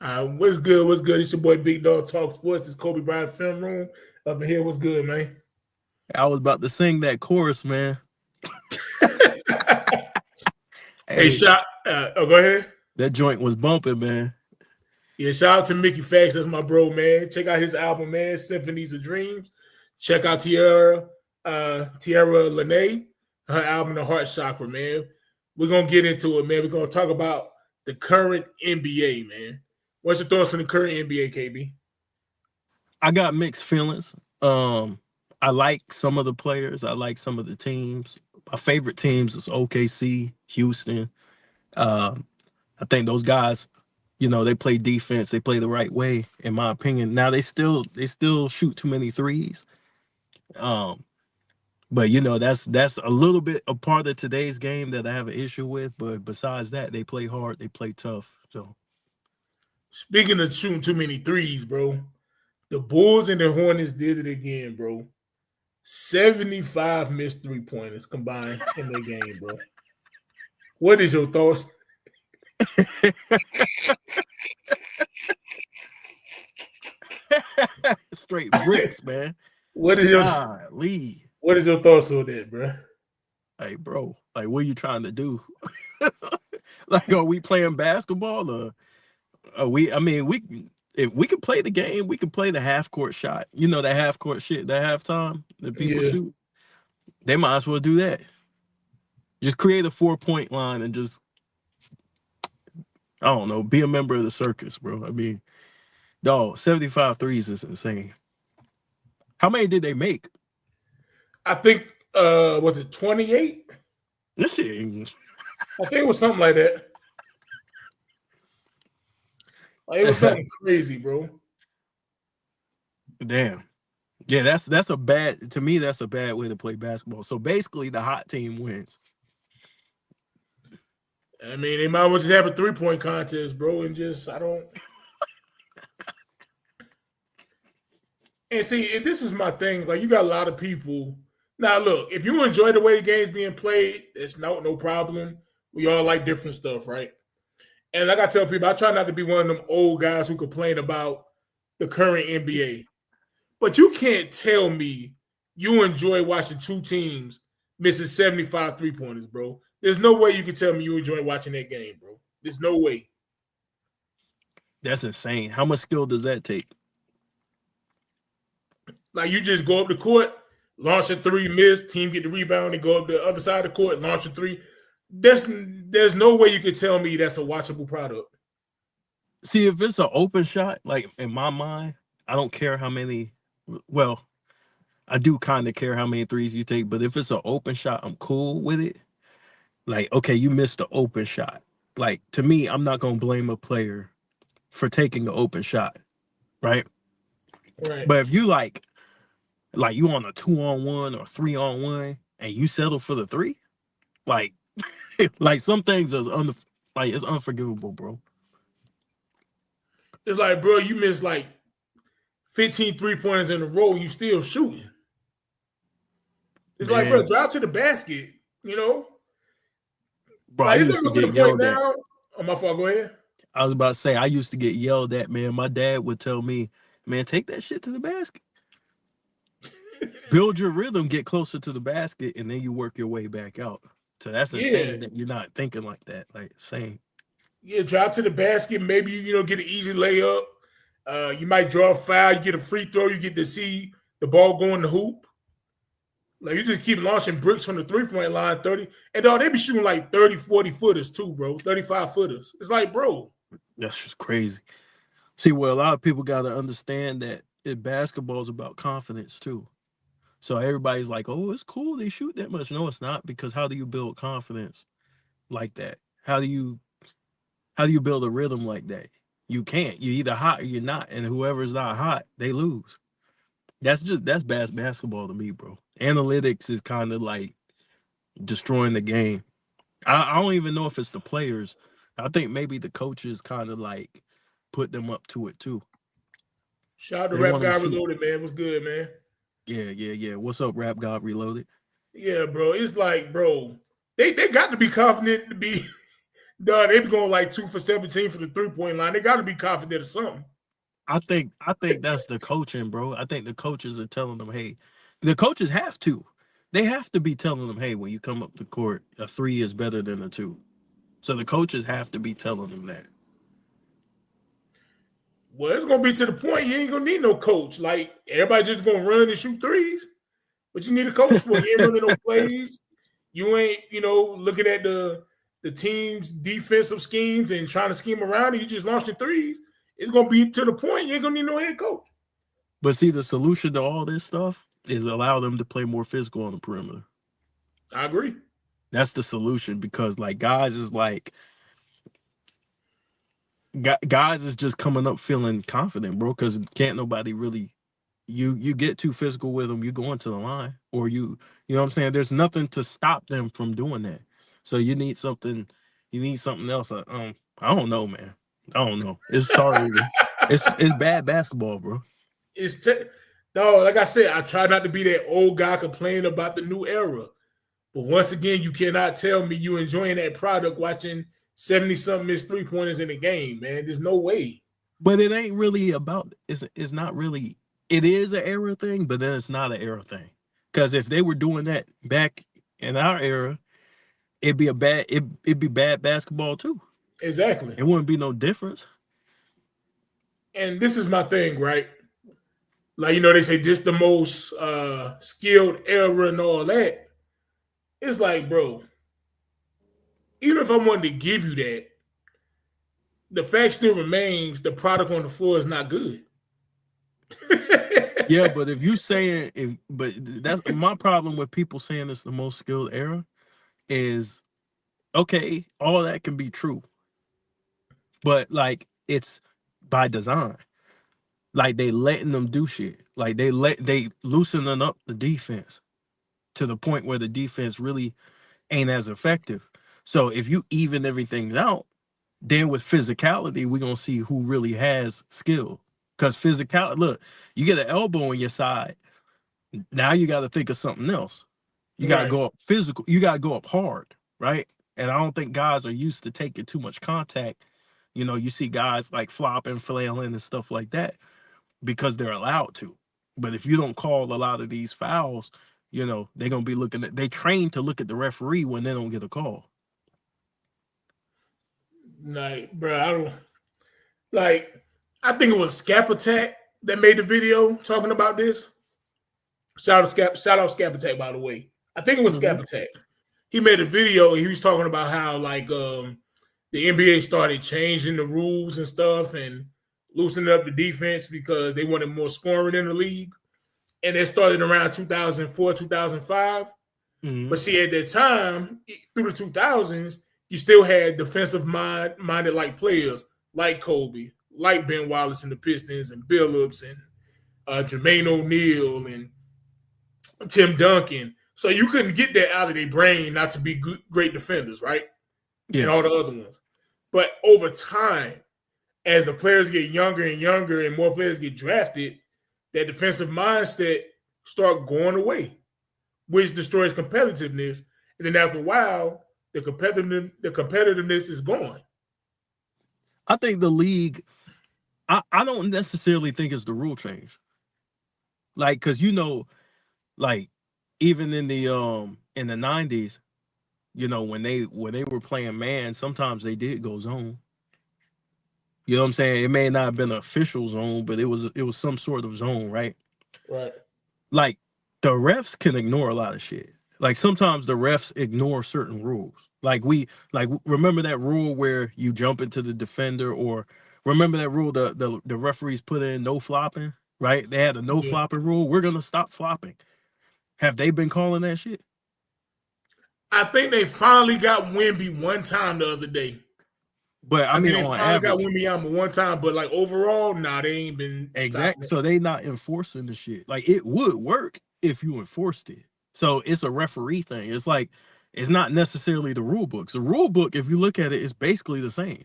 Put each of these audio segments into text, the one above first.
What's good? What's good? It's your boy Big Dog Talk Sports. This Kobe Bryant Film Room up in here. What's good, man? I was about to sing that chorus, man. Hey, Hey, shout. Go ahead. that joint was bumping, man. Yeah, shout out to Mickey Fax. That's my bro, man. Check out his album, man. Symphonies of Dreams. Check out Tierra Lene, her album, The Heart Chakra, man. We're gonna get into it, man. We're gonna talk about the current NBA, man. What's your thoughts on the current NBA, KB? I got mixed feelings. I like some of the players. I like some of the teams. My favorite teams is OKC, Houston. Um, I think those guys, they play defense. They play the right way, in my opinion. Now they still shoot too many threes. Um, but that's a little bit a part of today's game that I have an issue with. But besides that, they play hard. They play tough. So Speaking of shooting too many threes, bro, the Bulls and the Hornets did it again, bro. 75 missed 3-pointers combined in their game, bro. What is your thoughts? straight bricks, man. What is your Golly. what is your thoughts on that, bro? Hey, bro, like, what are you trying to do? Like, are we playing basketball, or are we? I mean, if we could play the game, we could play the half court shot. You know, that half court shit, that halftime that people Yeah. shoot. They might as well do that. Just create a 4-point line and just, I don't know, be a member of the circus, bro. I mean, dog, 75 threes is insane. How many did they make? I think was it 28? This shit ain't- I think it was something like that. Like, it was something crazy, bro. Damn. Yeah, that's a bad, to me, that's a bad way to play basketball. So basically the hot team wins. I mean, they might as well just have a 3-point contest, bro, and just I don't. And see, and this was my thing. Like, you got a lot of people. Now, look, if you enjoy the way the game's being played, it's no problem. We all like different stuff, right? And like I tell people, I try not to be one of them old guys who complain about the current NBA. But you can't tell me you enjoy watching two teams missing 75 3-pointers, bro. There's no way you can tell me you enjoy watching that game, bro. There's no way. That's insane. How much skill does that take? Like, you just go up the court, launch a three, miss, team get the rebound, and go up the other side of the court, launch a three. There's no way you can tell me that's a watchable product. See, if it's an open shot, like, in my mind, I don't care how many. Well, I do kind of care how many threes you take, but if it's an open shot, I'm cool with it. Like, okay, you missed the open shot. Like, to me, I'm not gonna blame a player for taking the open shot, right? Right. But if you like you on a 2-on-1 or 3-on-1 and you settle for the three, like, like, some things is it's unforgivable, bro. It's like, bro, you missed like 15 3-pointers in a row, you still shooting. It's like, bro, Man, drive to the basket, you know? bro, I Like, it's used to almost to the get point yelled at. now. Oh, my fault, go ahead. I was about to say, I used to get yelled at, man. My dad would tell me, man, take that shit to the basket. Build your rhythm, get closer to the basket, and then you work your way back out. So that's Yeah. insane that you're not thinking like that. Like, insane. Yeah, drive to the basket. Maybe, get an easy layup. You might draw a foul. You get a free throw. You get to see the ball go in the hoop. Like, you just keep launching bricks from the 3-point line, 30. And, dog, they be shooting like 30, 40 footers too, bro. 35 footers. It's like, bro. That's just crazy. See, well, a lot of people got to understand that basketball is about confidence too. So everybody's like, oh, it's cool they shoot that much. No, it's not, because how do you build confidence like that? How do you build a rhythm like that? You can't. You're either hot or you're not, and whoever's not hot, they lose. That's basketball to me, bro. Analytics is kind of like destroying the game. I don't even know if it's the players. I think maybe the coaches kind of like put them up to it too. Shout out to They Rap want them Guy to shoot. Reloaded, man. What's good, man? Yeah. What's up, Rap God Reloaded? Yeah, bro. It's like, bro, they got to be confident to be Dog, they be going like 2 for 17 for the 3-point line. They got to be confident of something. I think that's the coaching, bro. I think the coaches are telling them, hey, the coaches have to. They have to be telling them, hey, when you come up the court, a three is better than a two. So the coaches have to be telling them that. Well, it's gonna be to the point you ain't gonna need no coach. Like everybody just gonna run and shoot threes. What you need a coach for? You ain't running no plays. You ain't, looking at the team's defensive schemes and trying to scheme around it. You just launching threes. It's gonna be to the point you ain't gonna need no head coach. But see, the solution to all this stuff is allow them to play more physical on the perimeter. I agree. That's the solution because like guys is just coming up feeling confident, bro. Because can't nobody really you get too physical with them, you go into the line, or you know what I'm saying. There's nothing to stop them from doing that. So you need something. You need something else. I don't know, man. I don't know. It's sorry. It's bad basketball, bro. No, like I said, I try not to be that old guy complaining about the new era. But once again, you cannot tell me you enjoying that product watching 70-something missed 3-pointers in the game, man. There's no way. But it ain't really about it's not really it is an era thing, but then it's not an era thing. Because if they were doing that back in our era, it'd be bad basketball too. Exactly. It wouldn't be no difference. And this is my thing, right? Like, they say this the most skilled era and all that. It's like, bro, even if I wanted to give you that, the fact still remains the product on the floor is not good. Yeah, but if you saying but that's my problem with people saying it's the most skilled era is okay, all that can be true. But like it's by design. Like they letting them do shit. Like they loosening up the defense to the point where the defense really ain't as effective. So if you even everything out, then with physicality, we're gonna see who really has skill. Because physicality, look, you get an elbow on your side, now you got to think of something else. You got to Right. go up physical. You got to go up hard, right? And I don't think guys are used to taking too much contact. You see guys like flopping, flailing, and stuff like that because they're allowed to. But if you don't call a lot of these fouls, they're gonna be looking at. They trained to look at the referee when they don't get a call. Like, bro, I don't like. I think it was Scap Attack that made the video talking about this. Shout out Scap Attack, by the way. I think it was Mm-hmm. Scap Attack. He made a video and he was talking about how like the NBA started changing the rules and stuff and loosening up the defense because they wanted more scoring in the league. And it started around 2004, 2005. Mm-hmm. But see, at that time, through the 2000s, you still had defensive minded like players like Kobe, like Ben Wallace and the Pistons, and Billups and Jermaine O'Neal and Tim Duncan. So you couldn't get that out of their brain not to be good, great defenders, right? Yeah. And all the other ones. But over time, as the players get younger and younger and more players get drafted, that defensive mindset start going away, which destroys competitiveness. And then after a while, the competitiveness is gone. I think the league. I don't necessarily think it's the rule change. Like, cause like even in the 90s, when they were playing man, sometimes they did go zone. You know what I'm saying? It may not have been an official zone, but it was some sort of zone, right? Right. Like the refs can ignore a lot of shit. Like sometimes the refs ignore certain rules. Like remember that rule where you jump into the defender, or remember that rule the referees put in no flopping, right? They had a no flopping rule. We're gonna stop flopping. Have they been calling that shit? I think they finally got Wemby one time the other day. But I mean, think they on finally got average, Wemby one time, but like overall, nah, they ain't been exactly. So they not enforcing the shit. Like it would work if you enforced it. So it's a referee thing. It's like it's not necessarily the rule books. The rule book, if you look at it, is basically the same.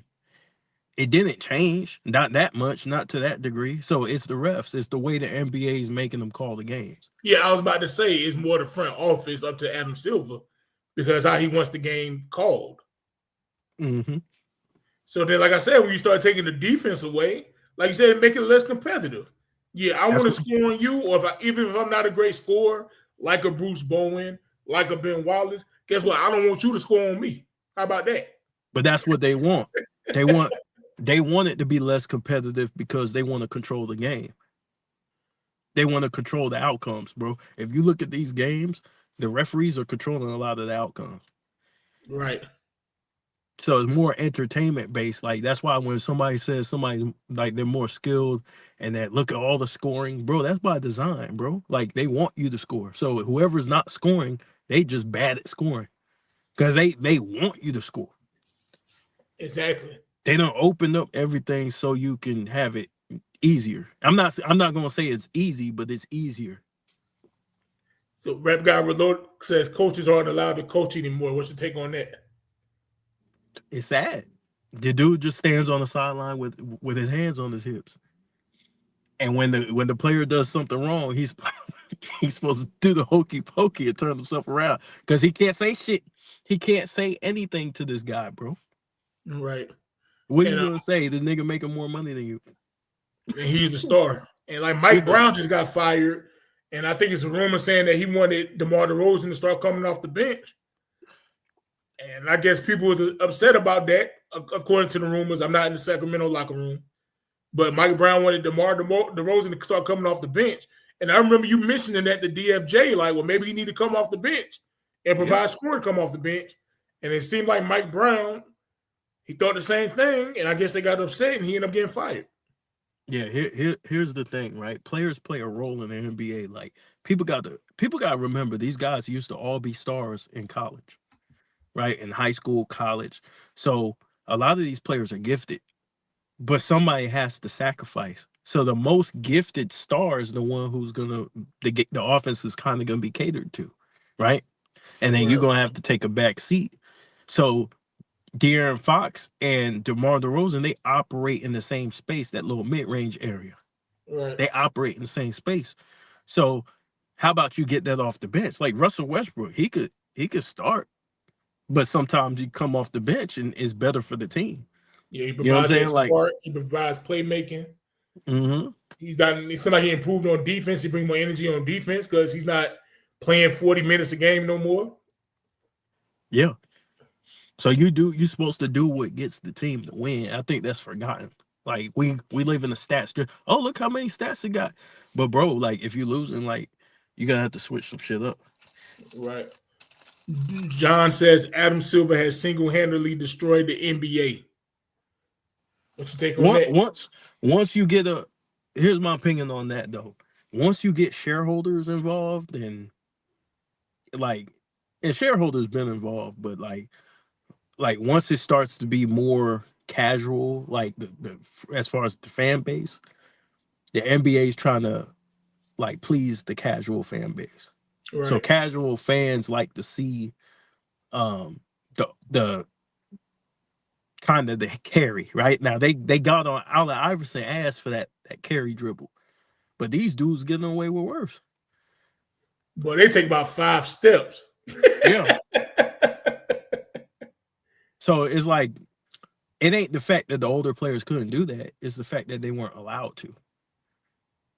It didn't change, not that much, not to that degree. So it's the refs. It's the way the NBA is making them call the games. Yeah, I was about to say it's more the front office up to Adam Silver because how he wants the game called. Mm-hmm. So then, like I said, when you start taking the defense away, like you said, make it less competitive. Yeah, I want That's to what, score on you, or even if I'm not a great scorer, like a Bruce Bowen, like a Ben Wallace, guess what? I don't want you to score on me. How about that? but that's what they want. They want they want it to be less competitive because they want to control the game. They want to control the outcomes, bro. If you look at these games, the referees are controlling a lot of the outcomes. Right. So it's more entertainment based. Like that's why when somebody says somebody like they're more skilled and that look at all the scoring, bro, that's by design, bro. Like they want you to score. So whoever's not scoring, they just bad at scoring because they want you to score. Exactly. They don't open up everything so you can have it easier. I'm not gonna say it's easy, but it's easier. So Rep Guy Reload says coaches aren't allowed to coach anymore. What's your take on that? It's sad. The dude just stands on the sideline with his hands on his hips. And when the player does something wrong, he's he's supposed to do the hokey pokey and turn himself around because he can't say shit. He can't say anything to this guy, bro. Right. What are you And gonna say? This nigga making more money than you. he's the star. And like Mike Yeah, Brown just got fired, and I think it's a rumor saying that he wanted DeMar DeRozan to start coming off the bench. And I guess people were upset about that, according to the rumors. I'm not in the Sacramento locker room, but Mike Brown wanted DeMar DeRozan to start coming off the bench. And I remember you mentioning that the DFJ, like, well, maybe he need to come off the bench and yeah, provide scoring come off the bench. And it seemed like Mike Brown, he thought the same thing, and I guess they got upset, and he ended up getting fired. yeah. Here's the thing, right? Players play a role in the NBA. Like people got to remember these guys used to all be stars in college, right? In high school, college. So a lot of these players are gifted, but somebody has to sacrifice. So the most gifted star is the one who's gonna the offense is kind of gonna be catered to, right? And then you're Right, gonna have to take a back seat. So De'Aaron Fox and DeMar DeRozan, they operate in the same space, that little mid-range area. right. They operate in the same space. So how about you get that off the bench? Like Russell Westbrook, he could start, but sometimes you come off the bench and it's better for the team. Yeah, he You know what I'm provides that saying? Like, spark. He provides playmaking. mm-hmm. It seemed like he improved on defense. He brings more energy on defense because he's not playing 40 minutes a game no more. Yeah. So you're supposed to do what gets the team to win. I think that's forgotten. Like we live in a stats strip. Oh, look how many stats he got. But bro, like if you're losing, like you gotta have to switch some shit up. Right. John says Adam Silver has single-handedly destroyed the NBA. What's your take on Once that? once once you get a here's my opinion on that though. Once you get shareholders involved and like and shareholders been involved, but like once it starts to be more casual, like the as far as the fan base, the NBA is trying to like please the casual fan base. So Right. casual fans like to see the kind of the carry, right? Now they got on Allen Iverson ass for that carry dribble. But these dudes getting away with worse. But they take about 5 steps. Yeah. So it's like it ain't the fact that the older players couldn't do that, it's the fact that they weren't allowed to.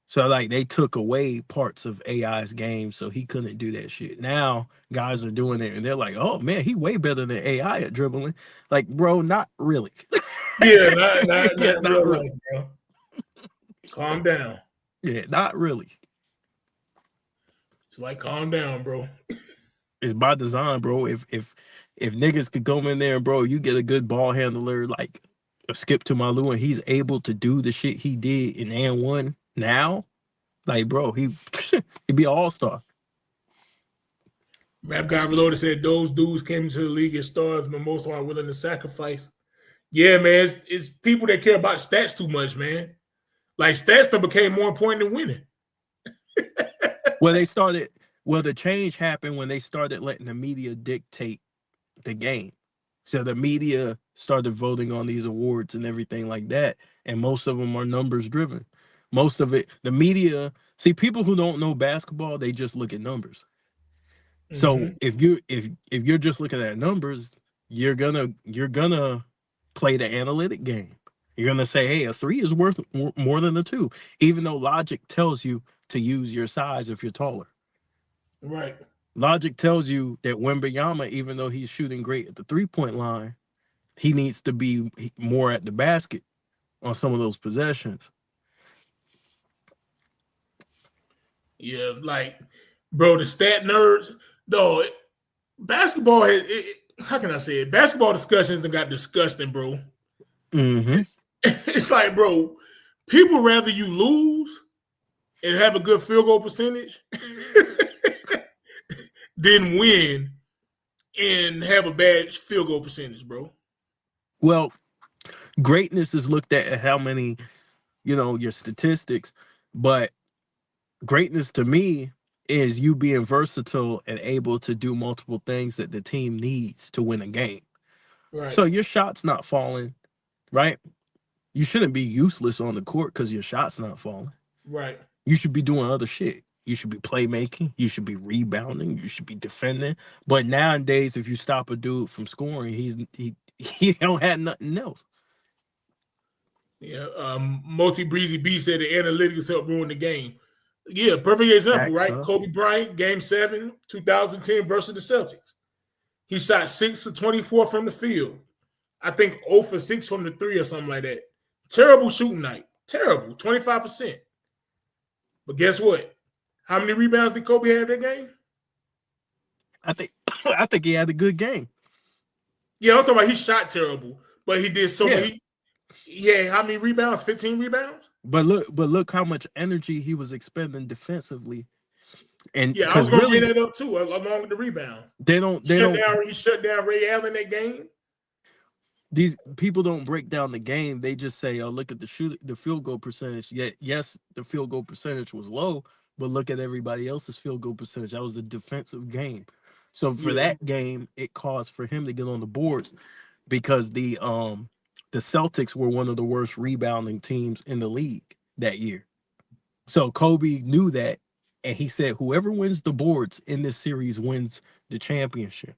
So like they took away parts of AI's game, so he couldn't do that shit. Now guys are doing it, and they're like, "Oh man, he way better than AI at dribbling." Like, bro, not really. Yeah, not Yeah, in not real really. life, bro. Calm down. Yeah, not really. It's like calm down, bro. It's by design, bro. If niggas could come in there, bro, you get a good ball handler like a Skip to Malou, and he's able to do the shit he did in and one now. Like, bro, he'd be an all-star. Rap Guy Reloaded said those dudes came into the league as stars, but most aren't willing to sacrifice. Yeah, man, it's people that care about stats too much, man. Like stats that became more important than winning. Well, they started. Well, the change happened when they started letting the media dictate the game. So the media started voting on these awards and everything like that, and most of them are numbers driven. Most of it, the media. See, people who don't know basketball, they just look at numbers. So Mm-hmm. if you're just looking at numbers, you're gonna play the analytic game. You're going to say, hey, a 3 is worth more than a 2, even though logic tells you to use your size if you're taller. Right. Logic tells you that Wembanyama, even though he's shooting great at the 3-point line, he needs to be more at the basket on some of those possessions. Yeah, like, bro, the stat nerds, though, basketball has, how can I say it? Basketball discussions that got disgusting, bro. Mm-hmm. It's like, bro, people rather you lose and have a good field goal percentage than win and have a bad field goal percentage, bro. Well, greatness is looked at how many, your statistics, but greatness to me is you being versatile and able to do multiple things that the team needs to win a game. Right. So your shot's not falling, right? You shouldn't be useless on the court because your shot's not falling. Right. You should be doing other shit. You should be playmaking. You should be rebounding. You should be defending. But nowadays, if you stop a dude from scoring, he don't have nothing else. Yeah. Multi Breezy B said the analytics help ruin the game. Yeah, perfect example, Facts, right? huh? Kobe Bryant, Game 7, 2010 versus the Celtics. He shot 6 for 24 from the field. I think 0 for 6 from the 3 or something like that. Terrible shooting night. Terrible. 25%. But guess what? How many rebounds did Kobe have that game? I think I think he had a good game. Yeah, I'm talking about he shot terrible, but he did so Yeah. many. Yeah, how many rebounds? 15 rebounds? But look how much energy he was expending defensively. And Yeah, I was because gonna bring really that up too, along with the rebounds. they don't He shut down Ray Allen that game. these people don't break down the game. They just say, "Oh, look at the field goal percentage." Yet, yes, the field goal percentage was low, but look at everybody else's field goal percentage. That was the defensive game. So for Yeah. that game, it caused for him to get on the boards because the Celtics were one of the worst rebounding teams in the league that year. So Kobe knew that, and he said, "Whoever wins the boards in this series wins the championship."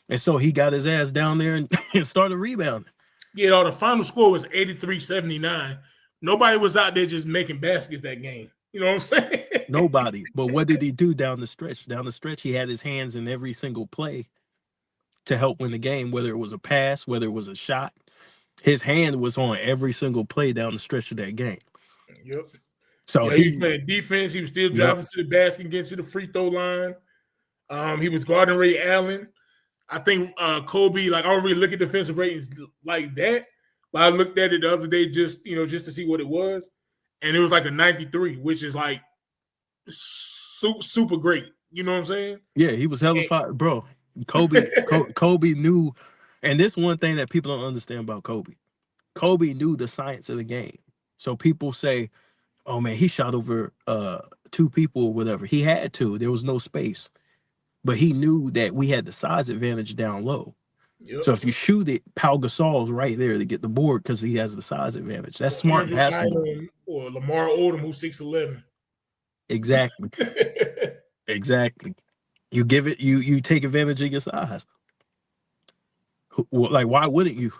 And so he got his ass down there and, and started rebounding. Yeah, the final score was 83-79. Nobody was out there just making baskets that game. You know what I'm saying? Nobody. But what did he do down the stretch? Down the stretch, he had his hands in every single play to help win the game, whether it was a pass, whether it was a shot. His hand was on every single play down the stretch of that game. Yep. So Yeah, he was playing defense. He was still yep. driving to the basket, getting to the free throw line. He was guarding Ray Allen. I think Kobe, like, I don't really look at defensive ratings like that, but I looked at it the other day just to see what it was, and it was like a 93, which is like super great. You know what I'm saying? Yeah, he was hella fire, bro. Kobe knew, and this one thing that people don't understand about Kobe. Kobe knew the science of the game. So people say, "Oh man, he shot over 2 people or whatever." He had to. There was no space. But he knew that we had the size advantage down low. Yep. So if you shoot it, Pau Gasol's right there to get the board because he has the size advantage. That's Or smart Andrew basketball. Bynum or Lamar Odom, who's 6'11". Exactly. Exactly. You give it, you take advantage of your size. Like, why wouldn't you?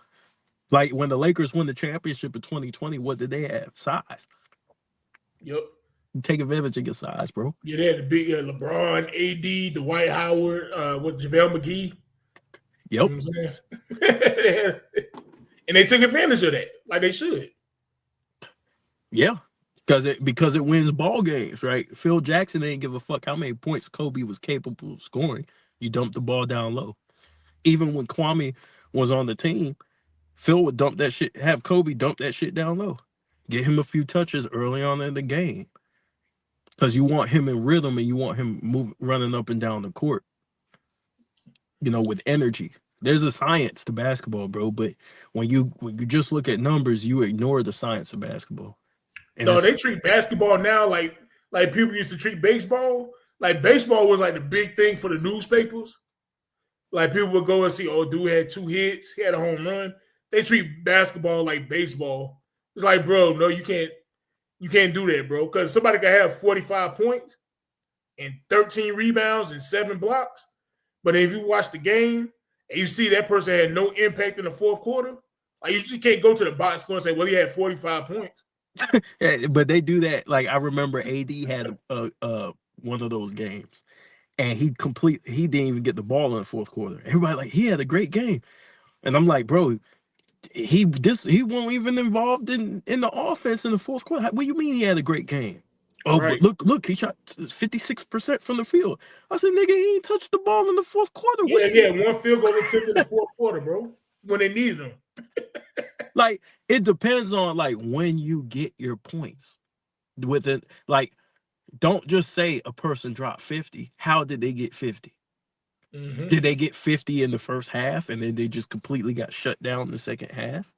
Like when the Lakers won the championship in 2020, what did they have? Size. Yep. You take advantage of your size, bro. Yeah, they had the big LeBron, AD, Dwight Howard, with JaVale McGee. Yep. You know what I'm saying? And they took advantage of that, like they should. Yeah. Because it wins ball games, right? Phil Jackson didn't give a fuck how many points Kobe was capable of scoring. You dump the ball down low. Even when Kwame was on the team, Phil would dump that shit, have Kobe dump that shit down low. Get him a few touches early on in the game. Because you want him in rhythm and you want him running up and down the court, with energy. There's a science to basketball, bro. But when you just look at numbers, you ignore the science of basketball. And No, they treat basketball now like people used to treat baseball. Like baseball was like the big thing for the newspapers. Like people would go and see, oh, dude had 2 hits, he had a home run. They treat basketball like baseball. It's like, bro, no, you can't do that, bro. Because somebody can have 45 points and 13 rebounds and 7 blocks. But if you watch the game and you see that person had no impact in the fourth quarter, Like you just can't go to the box score and say, "Well, he had 45 points." Yeah, but they do that. Like I remember AD had one of those games, and he didn't even get the ball in the fourth quarter. Everybody like he had a great game, and I'm like, bro, he wasn't even involved in the offense in the fourth quarter. What do you mean he had a great game? Oh, but Right. look, he shot 56% from the field. I said, nigga, he ain't touched the ball in the fourth quarter. What Yeah, do you yeah. One field goal attempt in the fourth quarter, bro, when they needed him. like? It depends on like when you get your points with it. Like, don't just say a person dropped 50. How did they get 50? Mm-hmm. Did they get 50 in the first half and then they just completely got shut down in the second half?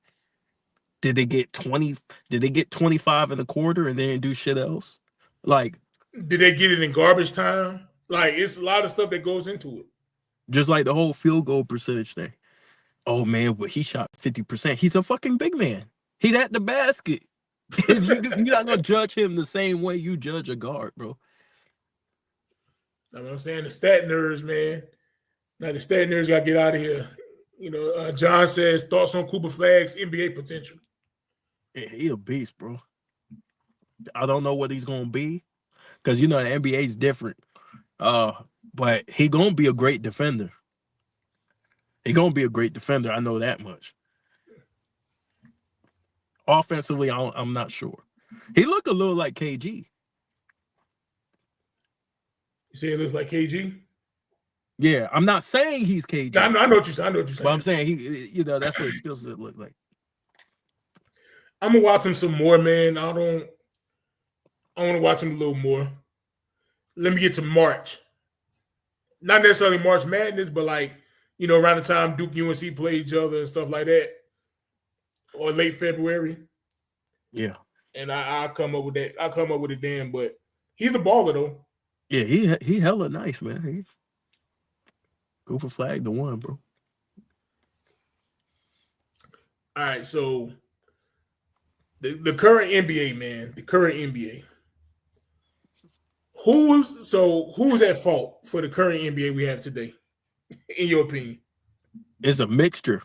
Did they get 20? Did they get 25 in the quarter and they didn't do shit else? Like, Did they get it in garbage time? Like it's a lot of stuff that goes into it. just like the whole field goal percentage thing. Oh man, but he shot 50%. He's a fucking big man. He's at the basket. You're not gonna judge him the same way you judge a guard, bro. You know what I'm saying? The stat nerds, man. Now the stat nerds got to get out of here. You know, John says thoughts on Cooper Flagg's NBA potential. Yeah, he a beast, bro. I don't know what he's gonna be, because you know the NBA is different. But he gonna be a great defender. He gonna be a great defender. I know that much. Offensively, I'm not sure. He look a little like KG. You say it looks like KG? Yeah, I'm not saying he's Yeah, KG, I know what you're saying. I know what you're but I'm saying. saying he, that's what his skill set look like. I'm gonna watch him some more, man. I want to watch him a little more. Let me get to March. Not necessarily March Madness, but like, around the time Duke UNC play each other and stuff like that, or late February. Yeah, And I'll come up with that. I'll come up with it then. But he's a baller though. yeah, he hella nice, man. He Cooper Flag the one, bro. All right, so the current NBA, man, the current NBA. Who's at fault for the current NBA we have today, in your opinion? It's a mixture.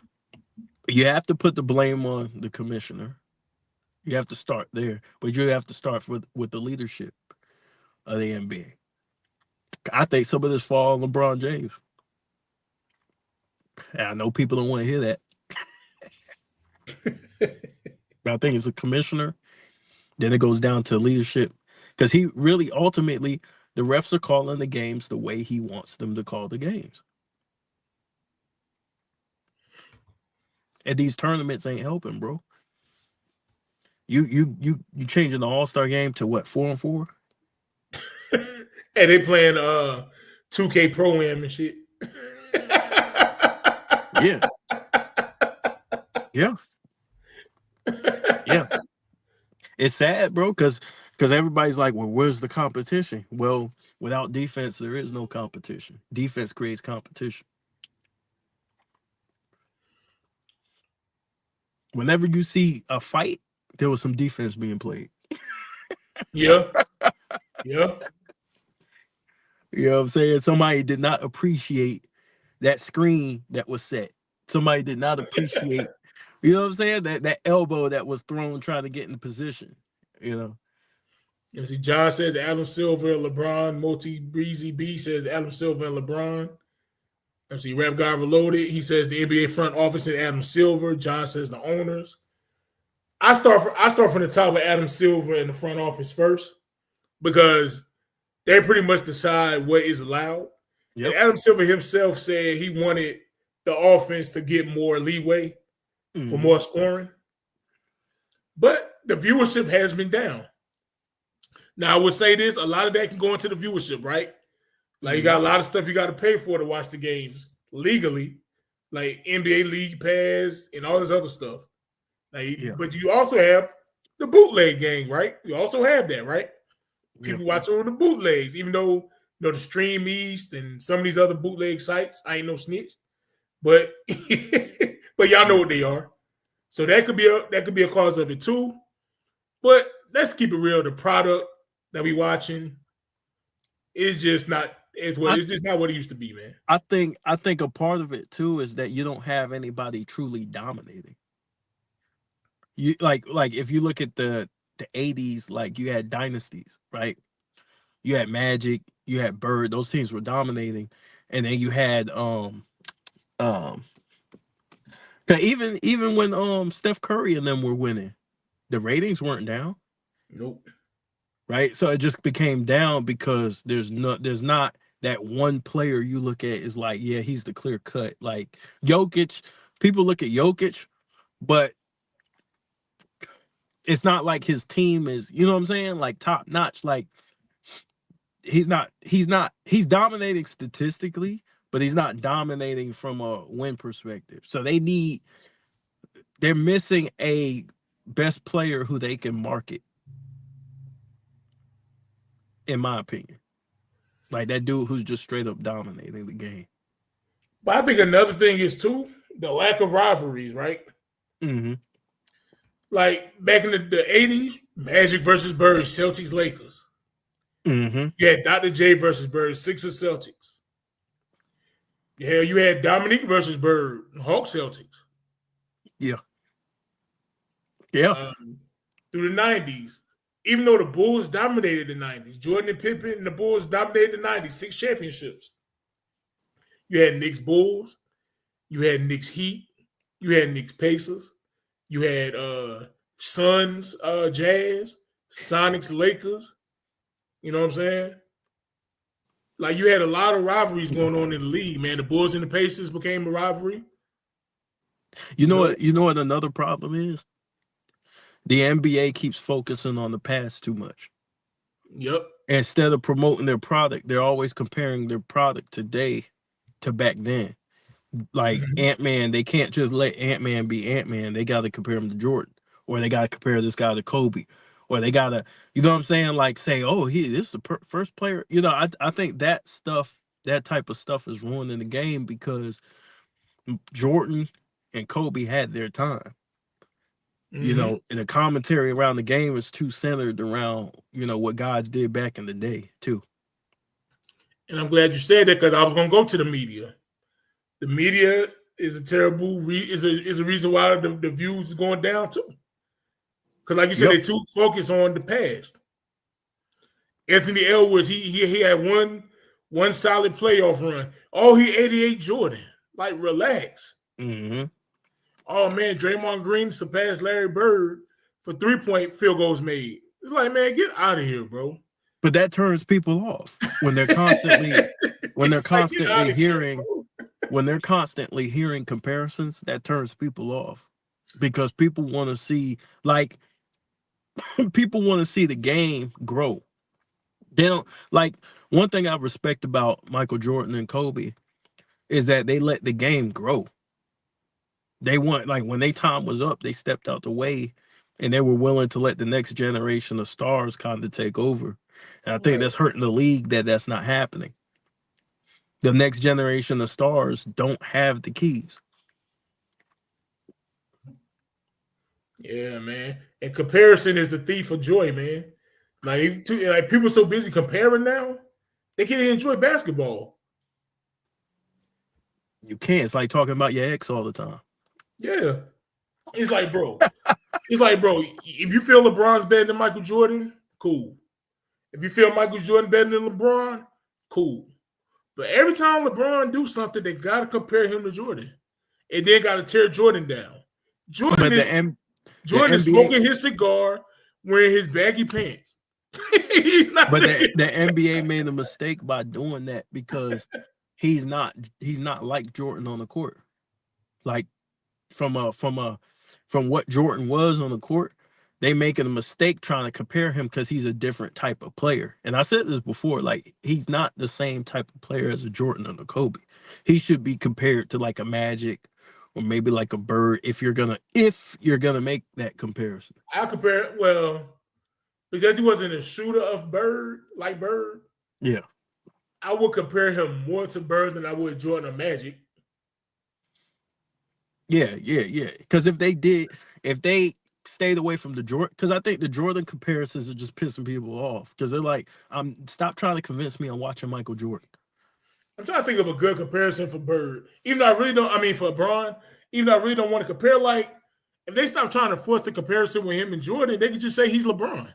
You have to put the blame on the commissioner. You have to start there, but you have to start with the leadership of the NBA. I think some of this fall on LeBron James. And I know people don't want to hear that. But I think it's a commissioner. Then it goes down to leadership, because he really ultimately the refs are calling the games the way he wants them to call the games. And these tournaments ain't helping, bro. You changing the All-Star game to what, 4-on-4? And they playing 2K Pro Am and shit. Yeah. Yeah. Yeah. It's sad, bro, because everybody's like, well, where's the competition? Well, without defense, there is no competition. Defense creates competition. Whenever you see a fight, there was some defense being played. Yeah. Yeah. You know what I'm saying? Somebody did not appreciate that screen that was set. Somebody did not appreciate, you know what I'm saying? That elbow that was thrown trying to get in position. You know? You see, John says Adam Silver and LeBron. Multi Breezy B says Adam Silver and LeBron. You see, Rap Guy Reloaded. He says the NBA front office and Adam Silver. John says the owners. I start from the top with Adam Silver in the front office first, because they pretty much decide what is allowed. And Yep. Adam Silver himself said he wanted the offense to get more leeway for more scoring. But the viewership has been down. Now, I would say this, a lot of that can go into the viewership, right? Like, you got a lot of stuff you got to pay for to watch the games legally, like NBA League Pass and all this other stuff. Like, Yeah. but you also have the bootleg game, right? You also have that, right? People watch on the bootlegs, even though the Stream East and some of these other bootleg sites, I ain't no snitch, but but y'all know what they are. So that could be a cause of it too. But let's keep it real. The product that we watching is just not it's just not what it used to be, man. I think a part of it too is that you don't have anybody truly dominating. You like if you look at the 80s, like you had dynasties, right? You had Magic, you had Bird, those teams were dominating. And then you had um 'cause even when Steph Curry and them were winning, the ratings weren't down, Nope. right? So it just became down because there's not that one player you look at is like, yeah, he's the clear cut. Like Jokic, people look at Jokic, but it's not like his team is, you know what I'm saying? Like top notch. Like he's dominating statistically, but he's not dominating from a win perspective. So they're missing a best player who they can market, in my opinion. Like that dude who's just straight up dominating the game. But I think another thing is too the lack of rivalries, right? Mm-hmm. Like back in the 80s, Magic versus Bird, Celtics Lakers. Mm-hmm. You had Dr. J versus Bird, Sixers Celtics. Yeah, you had Dominique versus Bird, Hawk Celtics. Yeah. Yeah. Through the 90s, even though the Bulls dominated the 90s, Jordan and Pippen and the Bulls dominated the 90s, 6 championships. You had Knicks Bulls, you had Knicks Heat, you had Knicks Pacers, you had Suns Jazz, Sonics Lakers. You know what I'm saying? Like you had a lot of rivalries going on in the league, man. The Bulls and the Pacers became a rivalry. You You know know? what? You know what another problem is? The NBA keeps focusing on the past too much. Yep. Instead of promoting their product, they're always comparing their product today to back then. Like Mm-hmm. Ant-Man, they can't just let Ant-Man be Ant-Man. They got to compare him to Jordan, or they got to compare this guy to Kobe, or they got to, you know what I'm saying? Like say, oh, this is the first player. You know, I think that stuff, that type of stuff, is ruining the game because Jordan and Kobe had their time. You Mm-hmm. know, and the commentary around the game is too centered around, you know, what guys did back in the day too. And I'm glad you said that because I was going to go to the media. The media is a terrible is a reason why the views is going down too. Because like you said, Yep. they too focused on the past. Anthony Edwards, he had one solid playoff run. Oh, he 88 Jordan. Like relax. Mm-hmm. Oh man, Draymond Green surpassed Larry Bird for 3-point field goals made. It's like, man, get out of here, bro. But that turns people off when they're constantly when they're It's like get out constantly of here, hearing bro. when they're constantly hearing comparisons. That turns people off because people want to see, like, people want to see the game grow. They don't like, one thing I respect about Michael Jordan and Kobe is that they let the game grow. They want, like, when their time was up, they stepped out the way and they were willing to let the next generation of stars kind of take over. And I think Right. that's hurting the league, that that's not happening. The next generation of stars don't have the keys. Yeah, man. And comparison is the thief of joy, man. Like people are so busy comparing now, they can't enjoy basketball. You can't. It's like talking about your ex all the time. Yeah. It's like, bro. It's like, bro, if you feel LeBron's better than Michael Jordan, cool. If you feel Michael Jordan better than LeBron, cool. But every time LeBron do something, they gotta compare him to Jordan. And then gotta tear Jordan down. Jordan But is the Jordan is NBA, smoking his cigar, wearing his baggy pants. He's not but there. the NBA made a mistake by doing that because he's not like Jordan on the court. Like from what Jordan was on the court, they making a mistake trying to compare him because he's a different type of player. And I said this before, like he's not the same type of player as a Jordan or a Kobe. He should be compared to like a Magic or maybe like a Bird if you're gonna make that comparison. I compare because he wasn't a shooter of Bird, like Bird, Yeah. I would compare him more to Bird than I would Jordan or Magic. Yeah. Because if they stayed away from the Jordan, because I think the Jordan comparisons are just pissing people off. Because they're like, stop trying to convince me I'm watching Michael Jordan. I'm trying to think of a good comparison for Bird. Even though I really don't, I mean, for LeBron, even though I really don't want to compare, like, if they stop trying to force the comparison with him and Jordan, they could just say he's LeBron.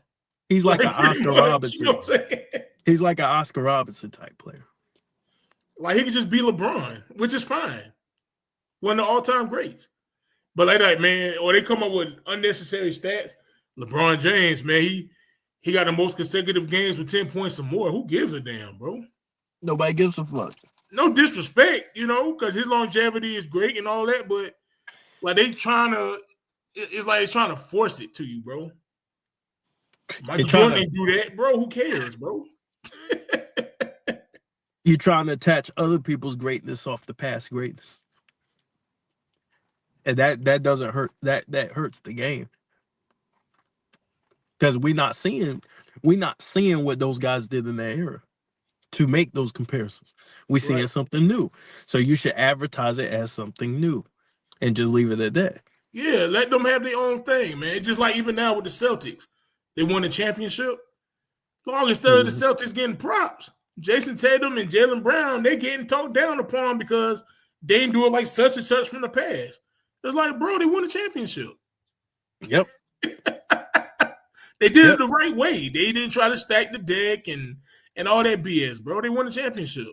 He's like an Pretty Oscar much, you know Robertson. what I'm saying? He's like an Oscar Robertson type player. Like he could just be LeBron, which is fine. One of the all-time greats. But like that, man, or they come up with unnecessary stats. LeBron James, man, he got the most consecutive games with 10 points or more. Who gives a damn, bro? Nobody gives a fuck. No disrespect, because his longevity is great and all that, but like they trying to, it's like they're trying to force it to you, bro. Michael Jordan didn't do that, bro. Who cares, bro? You're trying to attach other people's greatness off the past greatness. And that doesn't hurt. That hurts the game. Because we're not seeing what those guys did in that era to make those comparisons. We're seeing something new. So you should advertise it as something new and just leave it at that. Yeah, let them have their own thing, man. Just like even now with the Celtics. They won the championship. Long instead of the Celtics getting props, Jason Tatum and Jaylen Brown, they getting talked down upon because they didn't do it like such and such from the past. It's like, bro, they won a championship. Yep. They did it the right way. They didn't try to stack the deck and all that BS, bro. They won a championship.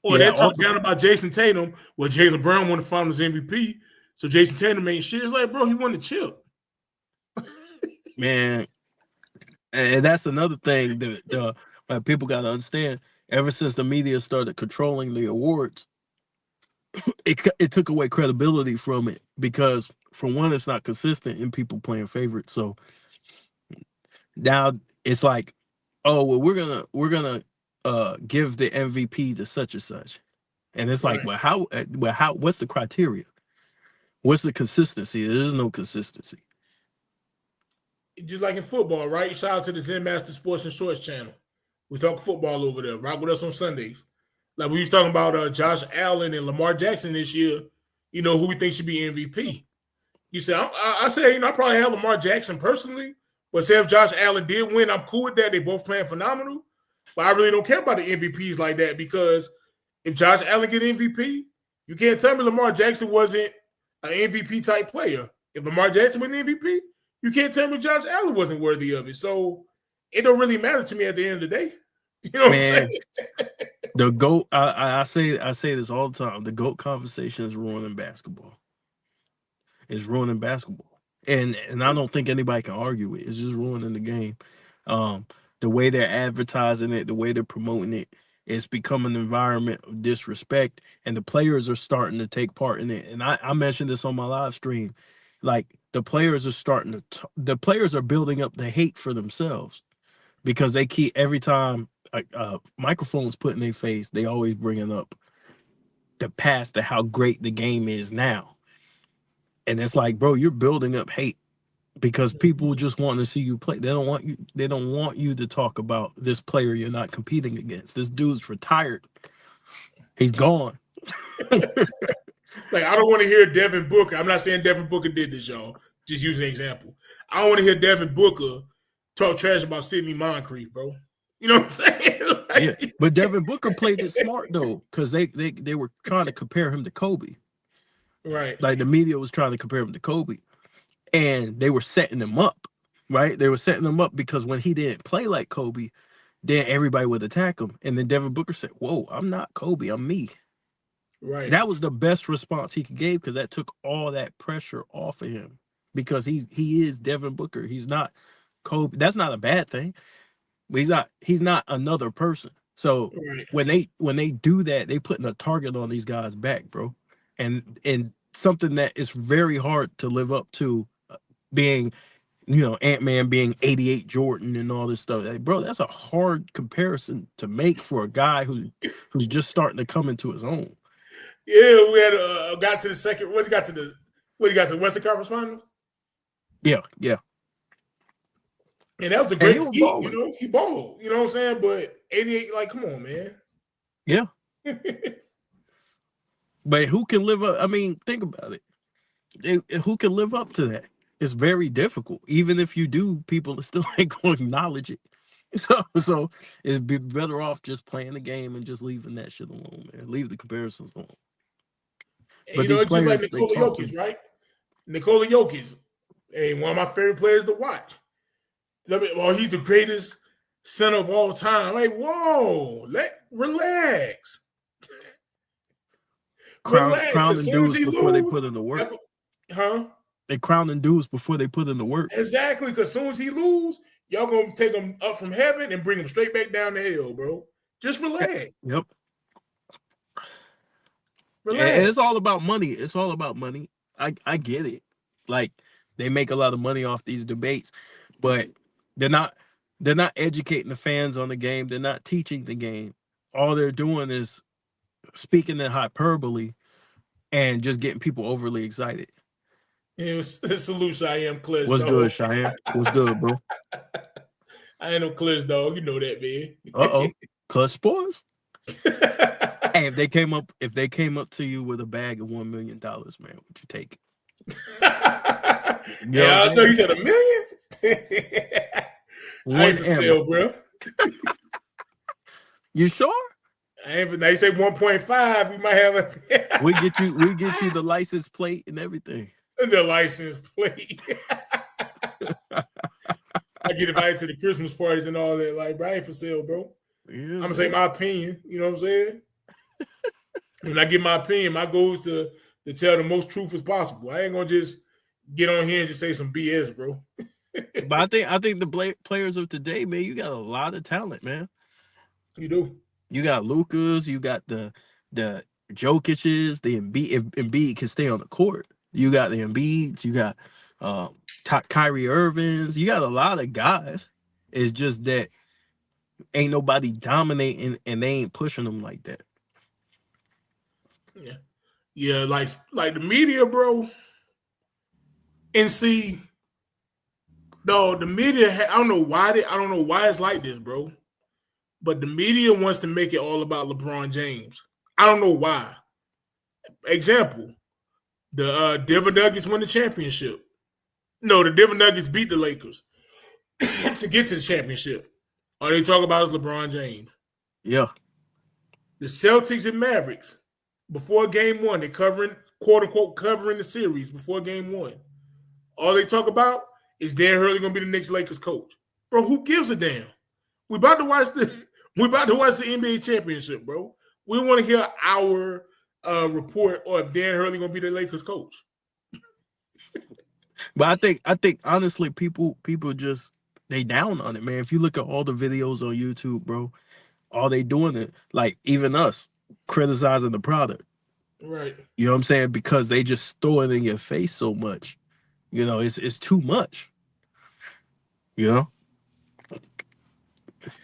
Or they talk down about Jason Tatum. Well, Jaylen Brown won the Finals MVP, so Jason Tatum ain't shit. It's like, bro, he won the chip. Man, and that's another thing that people got to understand. Ever since the media started controlling the awards, it took away credibility from it because, for one, it's not consistent in people playing favorites. So now it's like, oh well, we're gonna give the MVP to such and such, and it's like, well, how? What's the criteria? What's the consistency? There is no consistency. Just like in football, right? Shout out to the Zen Master Sports and Shorts channel. We talk football over there. Rock with us on Sundays. Like we was talking about Josh Allen and Lamar Jackson this year. Who we think should be MVP. You said I say I probably have Lamar Jackson personally, but say if Josh Allen did win, I'm cool with that. They both playing phenomenal, but I really don't care about the MVPs like that because if Josh Allen get MVP, you can't tell me Lamar Jackson wasn't an MVP type player. If Lamar Jackson win the MVP, you can't tell me Josh Allen wasn't worthy of it. So it don't really matter to me at the end of the day. You know what I'm saying? The GOAT, I say this all the time. The GOAT conversation is ruining basketball. It's ruining basketball. And I don't think anybody can argue it. It's just ruining the game. The way they're advertising it, the way they're promoting it, it's become an environment of disrespect. And the players are starting to take part in it. And I mentioned this on my live stream. Like the players are building up the hate for themselves because they keep every time microphones put in their face, they always bringing up the past to how great the game is now. And it's like, bro, you're building up hate because people just want to see you play. They don't want you to talk about this player you're not competing against. This dude's retired. He's gone. Like, I don't want to hear Devin Booker. I'm not saying Devin Booker did this, y'all. Just using an example. I don't want to hear Devin Booker talk trash about Sidney Moncrief, bro. You know what I'm saying? Yeah, but Devin Booker played it smart though, because they were trying to compare him to Kobe. Right. Like the media was trying to compare him to Kobe, and they were setting him up. Right? They were setting him up because when he didn't play like Kobe, then everybody would attack him. And then Devin Booker said, "Whoa, I'm not Kobe. I'm me." Right. That was the best response he could give because that took all that pressure off of him. Because he is Devin Booker. He's not Kobe. That's not a bad thing. But he's not another person. So when they do that, they putting a target on these guys' back, bro. And something that is very hard to live up to, being, Ant-Man being 88 Jordan and all this stuff. Like, bro, that's a hard comparison to make for a guy who's just starting to come into his own. Yeah, we had got to the second. He got to the Western Conference Finals. Yeah. And that was a great feat, He balled, you know what I'm saying? But 88, like, come on, man. Yeah. But who can live up? I mean, think about it. Who can live up to that? It's very difficult. Even if you do, people still ain't going to acknowledge it. So it'd be better off just playing the game and just leaving that shit alone, man. Leave the comparisons alone. But it's just like Nikola Jokic, right? Nikola Jokic, hey, one of my favorite players to watch. Well, he's the greatest center of all time. Like, whoa, relax. Relax, because Crowning soon as dudes he before they lose, put in the work. huh? They crowning dudes before they put in the work. Exactly, because soon as he lose, y'all gonna take him up from heaven and bring him straight back down the hill, bro. Just relax. Yep. And Relax. it's all about money. It's all about money. I get it. Like they make a lot of money off these debates, but they're not educating the fans on the game. They're not teaching the game. All they're doing is speaking in hyperbole and just getting people overly excited. Salute Cheyenne Clutch, What's good, dog. Cheyenne? What's good, bro? I ain't no Clutch, dog. You know that, man. Uh-oh. Clutch Sports. Hey, if they came up to you with a bag of $1 million, man, would you take it? You know Yeah, what I I'm know saying? you said $1 million. I ain't for sale, bro. You sure? I ain't for, now you say 1.5, we might have We get you the license plate and everything. the license plate. I get invited to the Christmas parties and all that. Like, bro, I ain't for sale, bro. Yeah, I'm gonna say my opinion. You know what I'm saying? When I give my opinion, my goal is to tell the most truth as possible. I ain't gonna just get on here and just say some BS, bro. But I think the players of today, man, you got a lot of talent, man. You do. You got Lucas, you got the Jokic's, the Embiid. If Embiid can stay on the court, you got the Embiids, you got Kyrie Irvings. You got a lot of guys. It's just that ain't nobody dominating and they ain't pushing them like that. Yeah, like the media, bro. And see, no, the media. I don't know why it's like this, bro. But the media wants to make it all about LeBron James. I don't know why. Example: the Denver Nuggets won the championship. No, the Denver Nuggets beat the Lakers to get to the championship. All they talk about is LeBron James. Yeah. The Celtics and Mavericks before game one, they quote unquote covering the series before game one. All they talk about is Dan Hurley gonna be the next Lakers coach. Bro, who gives a damn? We about to watch the NBA championship, bro. We want to hear our report or if Dan Hurley gonna be the Lakers coach. But I think honestly, people just they down on it, man. If you look at all the videos on YouTube, bro, all they doing it, like even us criticizing the product. Right. You know what I'm saying? Because they just throw it in your face so much. You know, it's too much. You know?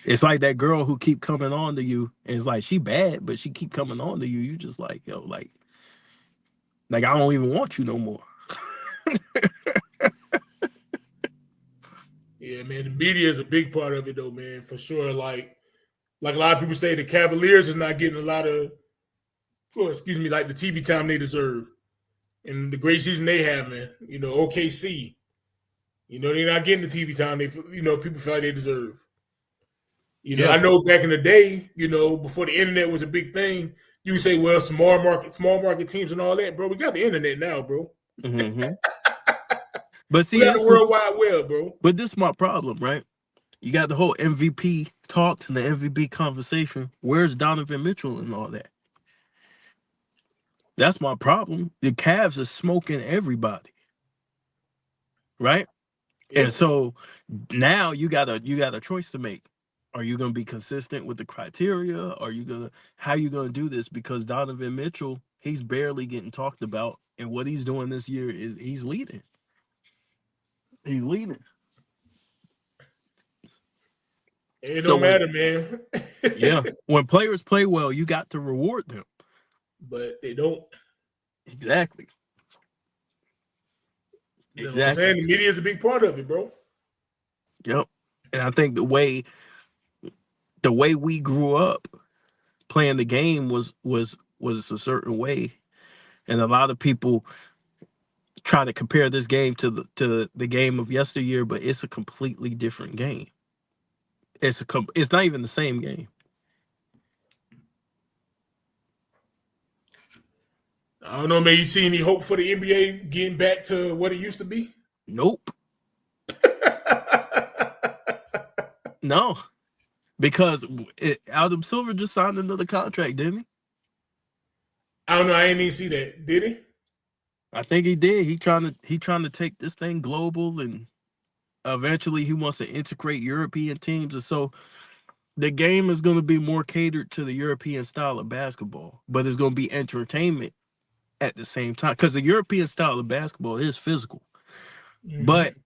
It's like that girl who keep coming on to you, and it's like she bad, but she keep coming on to you. You just like, yo, like I don't even want you no more. Yeah, man. The media is a big part of it, though, man, for sure. Like a lot of people say, the Cavaliers is not getting a lot of, like the TV time they deserve, and the great season they have, man. You know, OKC. You know, they're not getting the TV time people feel like they deserve. You know, Yeah. I know back in the day, before the internet was a big thing, you would say, well, small market teams and all that, bro. We got the internet now, bro. Mm-hmm. But We see, got the World Wide Web, bro. but this is my problem, right? You got the whole MVP talks and the MVP conversation. Where's Donovan Mitchell and all that? That's my problem. The Cavs are smoking everybody, right? Yep. And so now you got a choice to make. Are you going to be consistent with the criteria? How you going to do this? Because Donovan Mitchell, he's barely getting talked about, and what he's doing this year is he's leading. He's leading. It So don't matter, man. yeah, when players play well, you got to reward them. But they don't. Exactly. You know what I'm saying? The media is a big part of it, bro. Yep. And I think the way we grew up playing the game was a certain way, and a lot of people try to compare this game to the game of yesteryear, but it's a completely different game. It's not even the same game. I don't know. Maybe you see any hope for the NBA getting back to what it used to be? Nope. No. Because Adam Silver just signed another contract, didn't he? I don't know. I didn't even see that. Did he? I think he did. He trying to take this thing global, and eventually he wants to integrate European teams. And so the game is going to be more catered to the European style of basketball, but it's going to be entertainment at the same time, because the European style of basketball is physical, but Mm-hmm.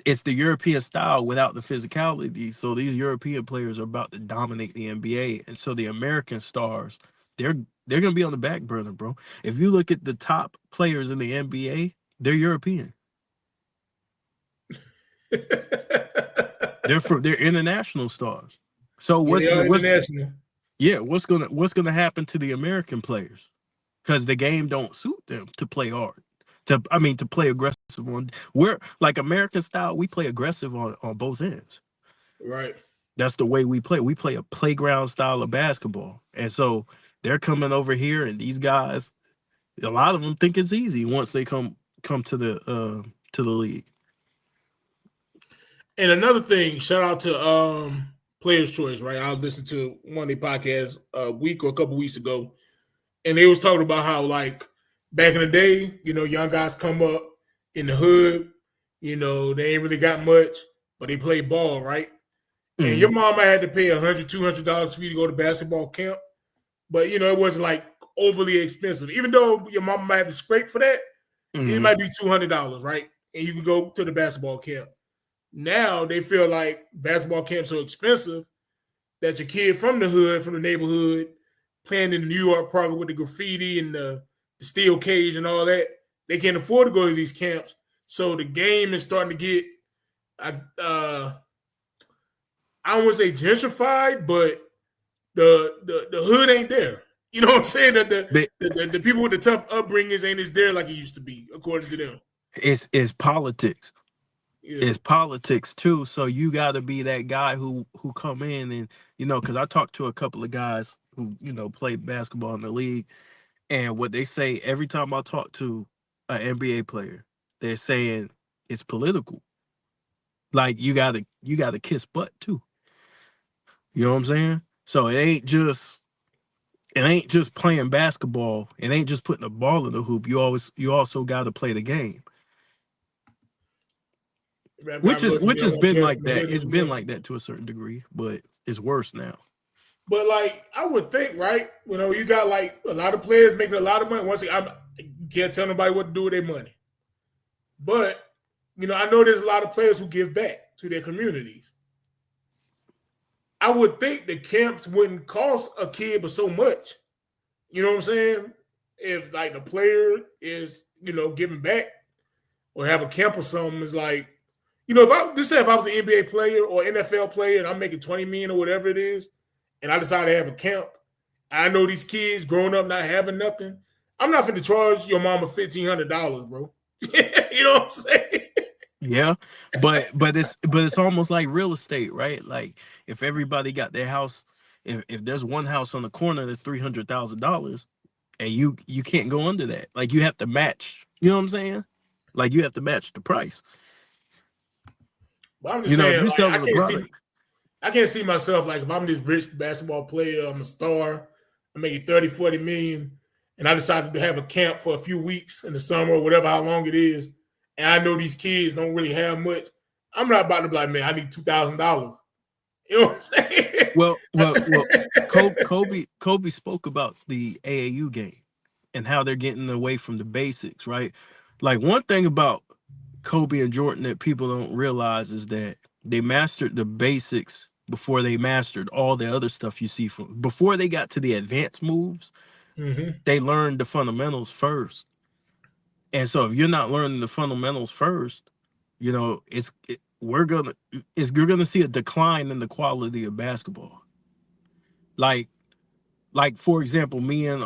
it's the European style without the physicality. So these European players are about to dominate the NBA, and so the American stars, they're they're gonna be on the back burner, bro. If you look at the top players in the NBA, they're European. They're international stars. So Yeah, they are international. what's gonna happen to the American players? Because the game don't suit them to play hard. To play aggressive on, we're like American style. We play aggressive on both ends. Right. That's the way we play. We play a playground style of basketball, and so they're coming over here, and these guys, a lot of them think it's easy once they come to the league. And another thing, shout out to Players Choice, right? I listened to one of their podcasts a week or a couple weeks ago, and they was talking about how like back in the day, young guys come up in the hood, they ain't really got much, but they play ball, right? And your Mm-hmm. mom might have to pay $100, $200 for you to go to basketball camp, but it wasn't like overly expensive. Even though your mom might have to scrape for that, it Mm-hmm. might be $200, right? And you can go to the basketball camp. Now they feel like basketball camps are expensive, that your kid from the hood, from the neighborhood, playing in the New York park with the graffiti and the steel cage and all that, they can't afford to go to these camps. So the game is starting to get, I don't want to say gentrified, but the hood ain't there. You know what I'm saying? That But the people with the tough upbringings ain't as there like it used to be, according to them. it's politics. Yeah. It's politics too. So you got to be that guy who come in and because I talked to a couple of guys who play basketball in the league, and what they say every time I talk to an NBA player, they're saying it's political. Like you gotta kiss butt too. You know what I'm saying? So it ain't just playing basketball. It ain't just putting the ball in the hoop. You also got to play the game, I've which got to is go to which your has own been judge like from the that. hood It's as been well. like that to a certain degree, but it's worse now. But like I would think, right? You got like a lot of players making a lot of money. Once again, you can't tell nobody what to do with their money. But I know there's a lot of players who give back to their communities. I would think the camps wouldn't cost a kid but so much. You know what I'm saying? If like the player is, giving back or have a camp or something, is like, if I just say if I was an NBA player or NFL player and I'm making 20 million or whatever it is, and I decide to have a camp, I know these kids growing up not having nothing. I'm not finna charge your mama $1,500, bro. You know what I'm saying? Yeah, but it's almost like real estate, right? Like if everybody got their house, if there's one house on the corner that's $300,000, and you can't go under that. Like you have to match. You know what I'm saying? Like you have to match the price. But I'm just If saying, you like, selling a product, I can't see myself like if I'm this rich basketball player, I'm a star, I'm making 30, 40 million, and I decided to have a camp for a few weeks in the summer or whatever, how long it is, and I know these kids don't really have much. I'm not about to be like, man, I need $2,000. You know what I'm well, saying? Kobe spoke about the AAU game and how they're getting away from the basics, right? Like one thing about Kobe and Jordan that people don't realize is that they mastered the basics before they mastered all the other stuff you see from before they got to the advanced moves. Mm-hmm. They learned the fundamentals first. And so if you're not learning the fundamentals first, you're gonna see a decline in the quality of basketball. Like for example, me and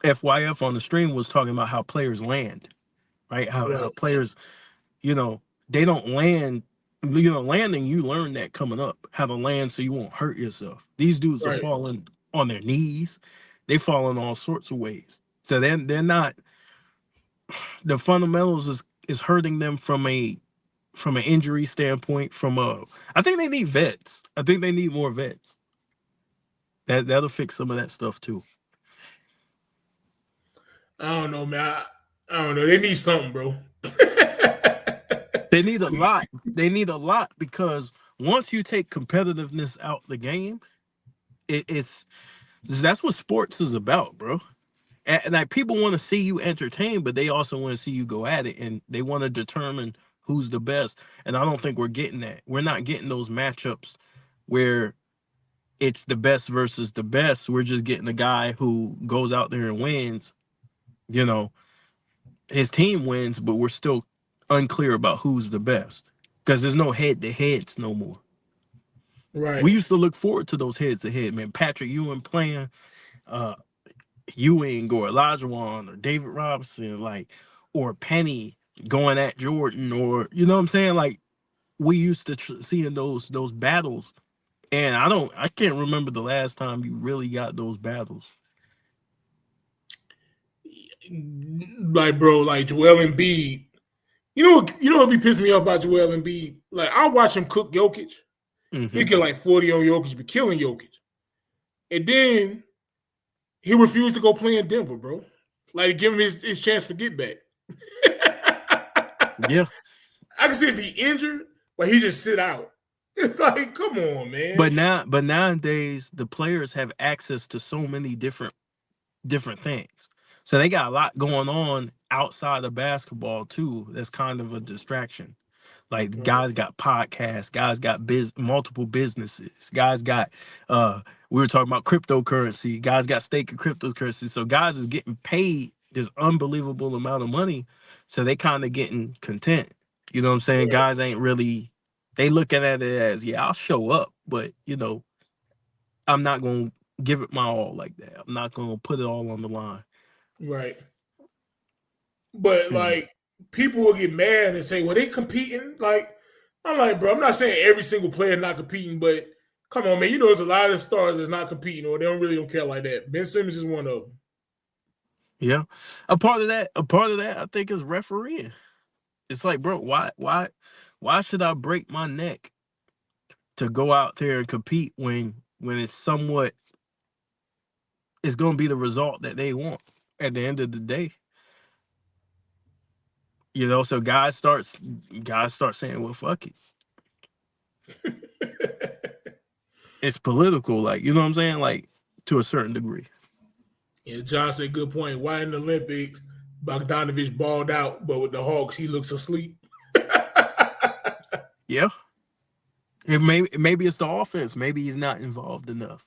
FYF on the stream was talking about how players land, right? How Right, players, you know, they don't land. Landing, you learn that coming up, how to land so you won't hurt yourself. These dudes are right. falling on their knees. They fall in all sorts of ways. So they're not, the fundamentals is hurting them from an injury standpoint. I think they need vets. I think they need more vets. That'll fix some of that stuff too. I don't know, man. I don't know. They need something, bro. They need a lot. They need a lot because once you take competitiveness out the game, it's that's what sports is about, bro. And like people want to see you entertain, but they also want to see you go at it, and they want to determine who's the best. And I don't think we're getting that. We're not getting those matchups where it's the best versus the best. We're just getting a guy who goes out there and wins. You know, his team wins, but we're still unclear about who's the best because there's no head to heads no more. Right. We used to look forward to those heads to head, man. Patrick Ewing playing uh Ewing or Olajuwon or David Robinson, like, or Penny going at Jordan, or you know what I'm saying? Like we used to seeing those battles, and I can't remember the last time you really got those battles. Like, bro, like Joel Embiid. What be pissing me off about Joel Embiid? Like, I'll watch him cook Jokic. He'll Mm-hmm. get like 40 on Jokic, but killing Jokic. And then he refused to go play in Denver, bro. Like, give him his chance to get back. Yeah, I can see if he injured, but he just sit out. It's like, come on, man. but nowadays the players have access to so many different things, so they got a lot going on outside of basketball too. That's kind of a distraction. Like Right. guys got podcasts, guys got multiple businesses, guys got we were talking about cryptocurrency, guys got stake in cryptocurrency. So guys is getting paid this unbelievable amount of money. So they kind of getting content. You know what I'm saying? Right. Guys ain't really, they looking at it as, yeah, I'll show up, but I'm not gonna give it my all like that. I'm not gonna put it all on the line. Right. But Mm. like people will get mad and say, well, they competing. Like, I'm like, bro, I'm not saying every single player not competing, but come on, man. There's a lot of stars that's not competing or they don't care like that. Ben Simmons is one of them. Yeah. A part of that I think is refereeing. It's like, bro, why should I break my neck to go out there and compete when it's somewhat it's going to be the result that they want at the end of the day? So guys start saying, well, fuck it. It's political, like, you know what I'm saying? Like, to a certain degree. Yeah, John said, good point. Why in the Olympics, Bogdanovich balled out, but with the Hawks, he looks asleep. Yeah. Maybe it's the offense. Maybe he's not involved enough.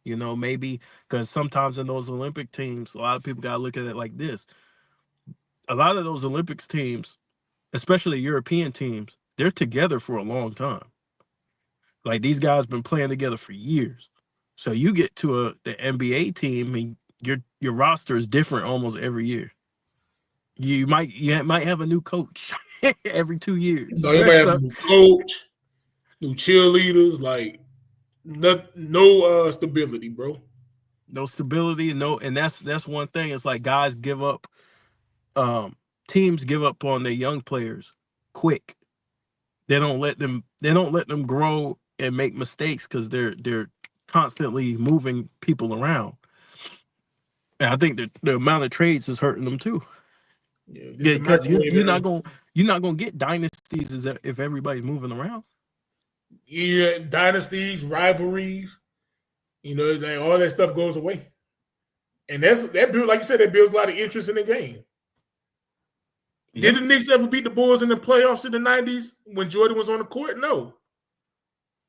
Maybe because sometimes in those Olympic teams, a lot of people got to look at it like this. A lot of those Olympics teams, especially European teams, they're together for a long time. Like these guys been playing together for years. So you get to the NBA team and your roster is different almost every year. You might have a new coach every 2 years. No, you might have a new coach, new cheerleaders, like no stability, bro. No stability, and that's one thing. It's like guys give up, teams give up on their young players quick. They don't let them grow and make mistakes because they're constantly moving people around. And I think the amount of trades is hurting them too. Yeah, this the Because microwave era. you're not gonna get dynasties if everybody's moving around. Yeah, dynasties, rivalries, like all that stuff goes away. And that build, like you said, that builds a lot of interest in the game. Yeah. Did the Knicks ever beat the Bulls in the playoffs in the 90s when Jordan was on the court? No.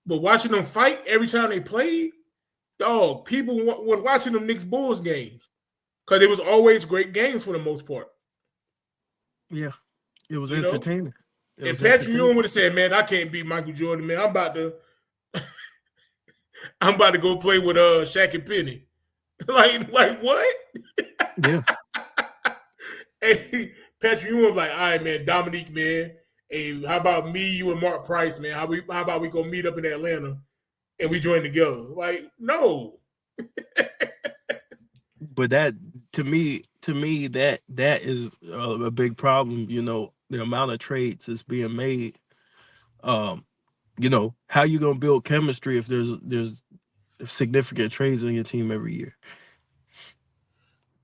But watching them fight every time they played, dog, people was watching them Knicks Bulls games because it was always great games for the most part. Yeah. It was You know, entertaining. It and was Patrick entertaining. Ewing would have said, "Man, I can't beat Michael Jordan. Man, I'm about to go play with Shaq and Penny." like what? Yeah. Hey, Patrick Ewing was like, "All right, man, Dominique, man. Hey, how about me, you, and Mark Price, man? How about we go meet up in Atlanta and we join together?" Like, no. But that to to me that is a big problem. The amount of trades is being made. Um, how you gonna build chemistry if there's significant trades on your team every year?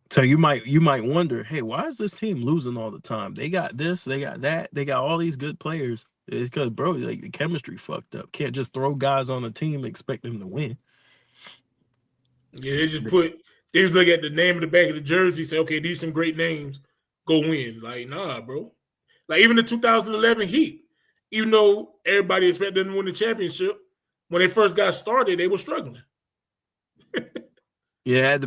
So you might wonder, hey, why is this team losing all the time? They got this, they got that, they got all these good players. It's because, bro, like the chemistry fucked up. Can't just throw guys on a team and expect them to win. Yeah, they just look at the name of the back of the jersey, say, okay, these some great names, go win. Like, nah, bro. Like even the 2011 Heat, even though everybody expected them to win the championship, when they first got started, they were struggling. Yeah,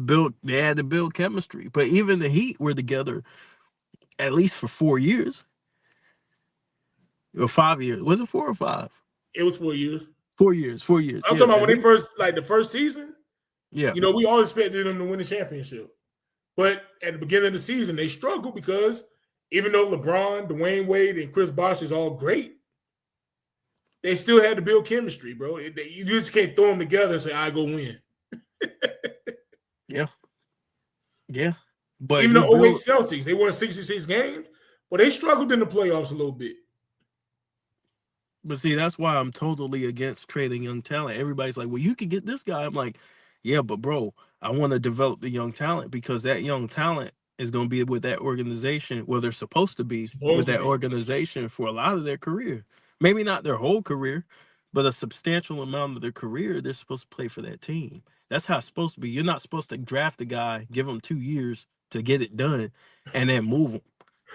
they had to build chemistry. But even the Heat were together at least for 4 years or 5 years. Was it 4 or 5? It was 4 years. 4 years. 4 years. I'm Yeah, talking about at when they least. first, like the first season, Yeah. we all expected them to win the championship. But at the beginning of the season, they struggled because even though LeBron, Dwayne Wade, and Chris Bosh is all great, they still had to build chemistry, bro. You just can't throw them together and say, I go win. Yeah. Yeah. But Even you the '08 build. Celtics, they won 66 games, but they struggled in the playoffs a little bit. But see, that's why I'm totally against trading young talent. Everybody's like, well, you could get this guy. I'm like, yeah, but bro, I want to develop the young talent because that young talent is going to be with that organization, well, they're supposed to be with Supposed to that be. organization for a lot of their career. Maybe not their whole career, but a substantial amount of their career, they're supposed to play for that team. That's how it's supposed to be. You're not supposed to draft a guy, give him 2 years to get it done, and then move him.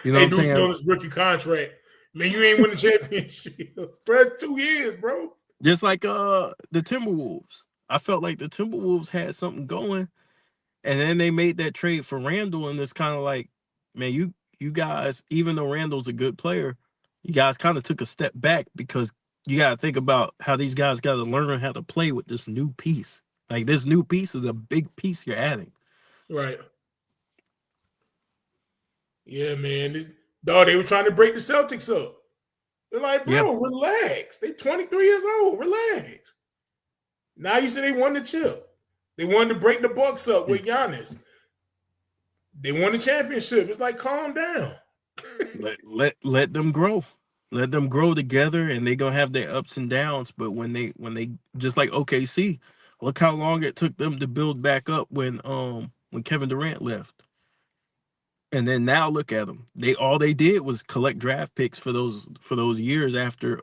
You know what Hey, I'm dude's still saying? on his rookie contract. Man, you ain't win the championship. Bro, 2 years, bro. Just like the Timberwolves. I felt like the Timberwolves had something going, and then they made that trade for Randall, and it's kind of like, man, you guys, even though Randall's a good player, you guys kind of took a step back because you got to think about how these guys got to learn how to play with this new piece. Like this new piece is a big piece you're adding. Right. Yeah, man. Dog, they were trying to break the Celtics up. They're like, Yeah, bro, relax. They 23 years old. Relax. Now you say they won the chip. They wanted to break the Bucks up with Giannis. They won the championship. It's like, calm down. let them grow. Let them grow together, and they gonna have their ups and downs. But when they just like OKC, look how long it took them to build back up when Kevin Durant left, and then now look at them. All they did was collect draft picks for those years after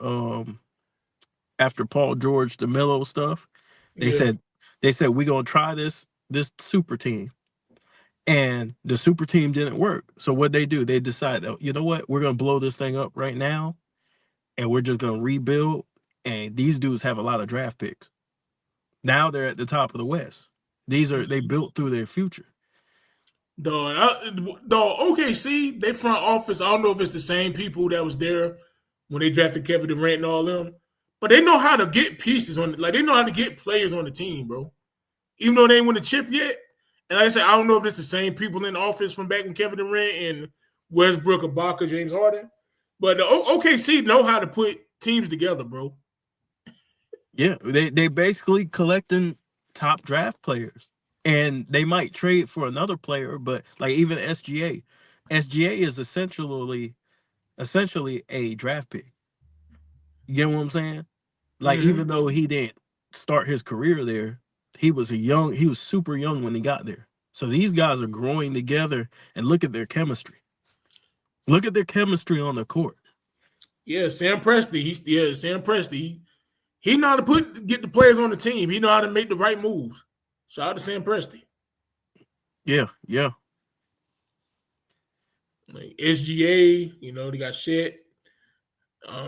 Paul George, the Melo stuff. They Yeah. said we gonna try this super team, and the super team didn't work. So what they do? They decide, oh, you know what? We're gonna blow this thing up right now, and we're just gonna rebuild. And these dudes have a lot of draft picks. Now they're at the top of the West. They built through their future. Dog, OKC, they front office, I don't know if it's the same people that was there when they drafted Kevin Durant and all them, but they know how to get pieces like they know how to get players on the team, bro. Even though they ain't won the chip yet. And like I said, I don't know if it's the same people in the office from back when Kevin Durant and Westbrook, Ibaka, James Harden, but the OKC know how to put teams together, bro. Yeah, they basically collecting top draft players, and they might trade for another player, but like even SGA is essentially a draft pick. You get what I'm saying? Like Mm-hmm. even though he didn't start his career there, he was super young when he got there. So these guys are growing together, and look at their chemistry. Look at their chemistry on the court. Yeah, Sam Presti. Sam Presti. He know how to get the players on the team. He know how to make the right moves. Shout out to Sam Presti. Yeah, yeah, Like SGA, they got shit.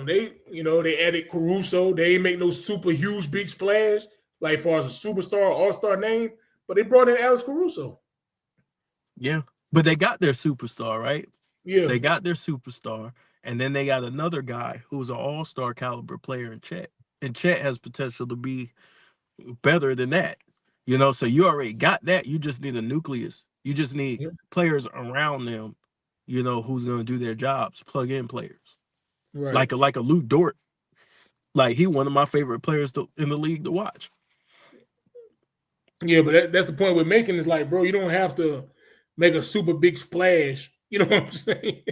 They added Caruso. They ain't make no super huge big splash, like far as a superstar, all-star name, but they brought in Alex Caruso. yeah. But they got their superstar, right? Yeah. They got their superstar, and then they got another guy who's an all-star caliber player in Chet. And Chet has potential to be better than that. So you already got that. You just need a nucleus. You just need Yeah. players around them, who's gonna do their jobs, plug in players. Right. Like a Luke Dort. Like he one of my favorite players in the league to watch. Yeah, but that's the point we're making is like, bro, you don't have to make a super big splash. You know what I'm saying?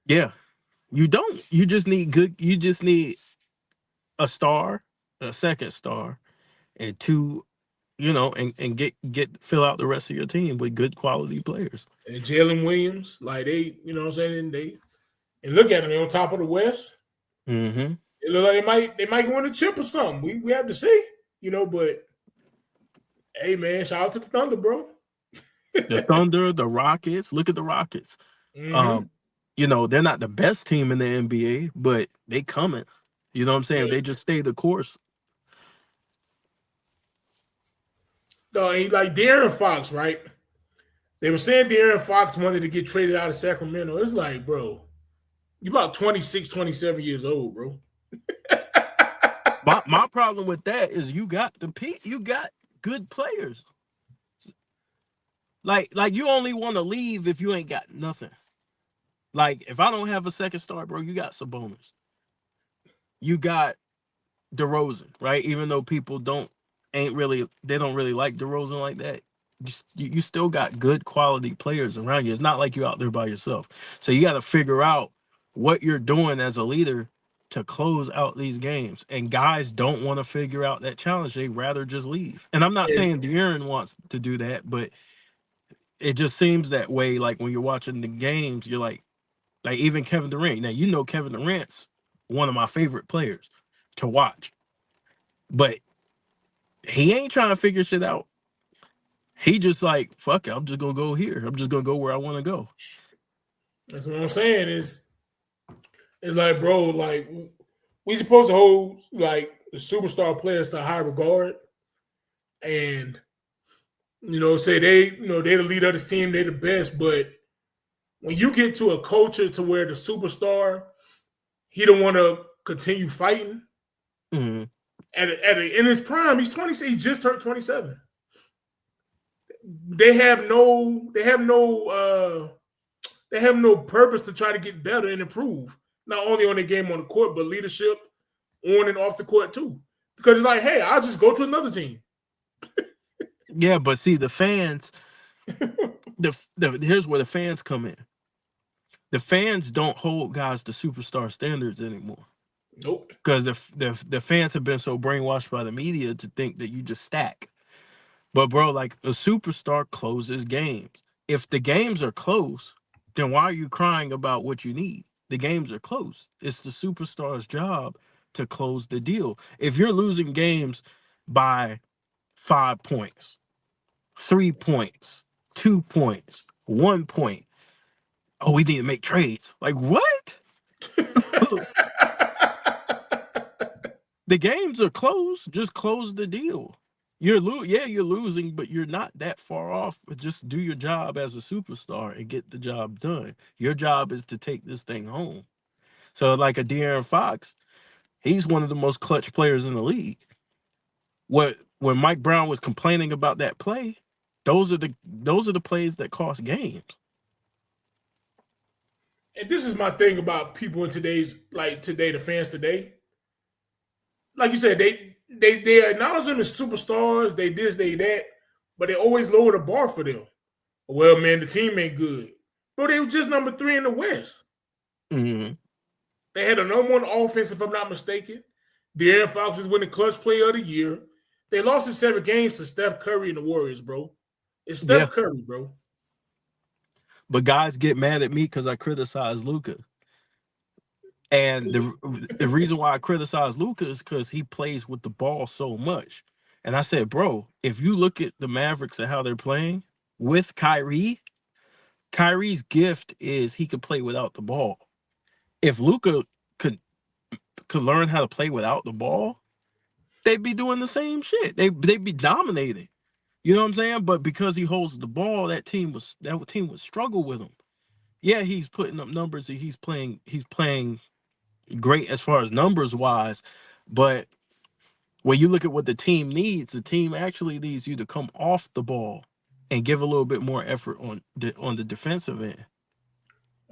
Yeah. You don't. You just need good. You just need a star, a second star, and two. And get fill out the rest of your team with good quality players. And Jalen Williams, like they, you know what I'm saying? And look at them, they're on top of the West. Mm-hmm. It look like they might win a chip or something. We have to see, but hey man, shout out to the Thunder, bro. The Thunder, the Rockets. Look at the Rockets. Mm-hmm. Um, they're not the best team in the NBA, but they coming. You know what I'm saying? Yeah. They just stay the course. No, like De'Aaron Fox, right? They were saying De'Aaron Fox wanted to get traded out of Sacramento. It's like, bro, you about 26, 27 years old, bro. My problem with that is you got good players. Like you only want to leave if you ain't got nothing. Like if I don't have a second star, bro, you got Sabonis. You got DeRozan, right? Even though people don't really like DeRozan like that. You still got good quality players around you. It's not like you're out there by yourself. So you got to figure out what you're doing as a leader to close out these games. And guys don't want to figure out that challenge. They rather just leave. And I'm not And, saying De'Aaron wants to do that, but it just seems that way. Like when you're watching the games, you're like even Kevin Durant. Now Kevin Durant's one of my favorite players to watch, but he ain't trying to figure shit out. He just like, fuck it, I'm just gonna go here. I'm just gonna go where I want to go. that's what I'm saying. It's like, bro, like we supposed to hold like the superstar players to high regard, and say they're the leader of this team, they're the best. But when you get to a culture to where the superstar he don't want to continue fighting Mm-hmm. in his prime, he's 26. He just turned 27. They have no purpose to try to get better and improve. Not only on the game on the court, but leadership on and off the court too. Because it's like, hey, I'll just go to another team. Yeah, but see the fans. Here's where the fans come in. The fans don't hold guys to superstar standards anymore. Nope. Because the fans have been so brainwashed by the media to think that you just stack. But bro, like a superstar closes games. If the games are close, then why are you crying about what you need? The games are close. It's the superstar's job to close the deal. If you're losing games by 5 points, 3 points, 2 points, 1 point, oh, we need to make trades. Like what? The games are close. Just close the deal. You're losing, but you're not that far off. Just do your job as a superstar and get the job done. Your job is to take this thing home. So, like a De'Aaron Fox, he's one of the most clutch players in the league. When Mike Brown was complaining about that play, those are the plays that cost games. And this is my thing about people in the fans today. Like you said, they acknowledge them as superstars. They this, they that, but they always lower the bar for them. Well, man, the team ain't good. Bro, they were just number 3 in the West. Mm-hmm. They had a number 1 offense, if I'm not mistaken. De'Aaron Fox was winning clutch player of the year. They lost in 7 games to Steph Curry and the Warriors, bro. It's Yeah, Steph Curry, bro. but guys get mad at me because I criticize Luka. And the reason why I criticize Luka is because he plays with the ball so much. And I said, bro, if you look at the Mavericks and how they're playing with Kyrie, Kyrie's gift is he could play without the ball. If Luka could learn how to play without the ball, they'd be doing the same shit. They'd be dominating. You know what I'm saying? But because he holds the ball, that team would struggle with him. Yeah, he's putting up numbers and he's playing great as far as numbers wise, but when you look at what the team actually needs you to come off the ball and give a little bit more effort on the defensive end.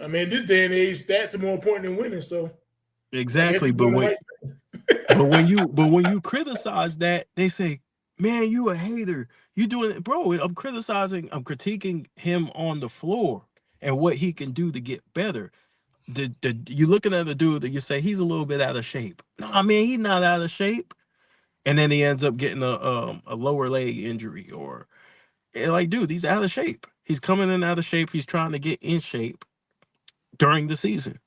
I mean, this day and age, stats are more important than winning. So I guess Exactly, you're doing the right thing. but when you criticize that, they say, man, you a hater. You doing it, bro. I'm critiquing him on the floor and what he can do to get better. You looking at the dude that you say he's a little bit out of shape. No, I mean he's not out of shape. And then he ends up getting a lower leg injury or like, dude, he's out of shape. He's coming in out of shape. He's trying to get in shape during the season.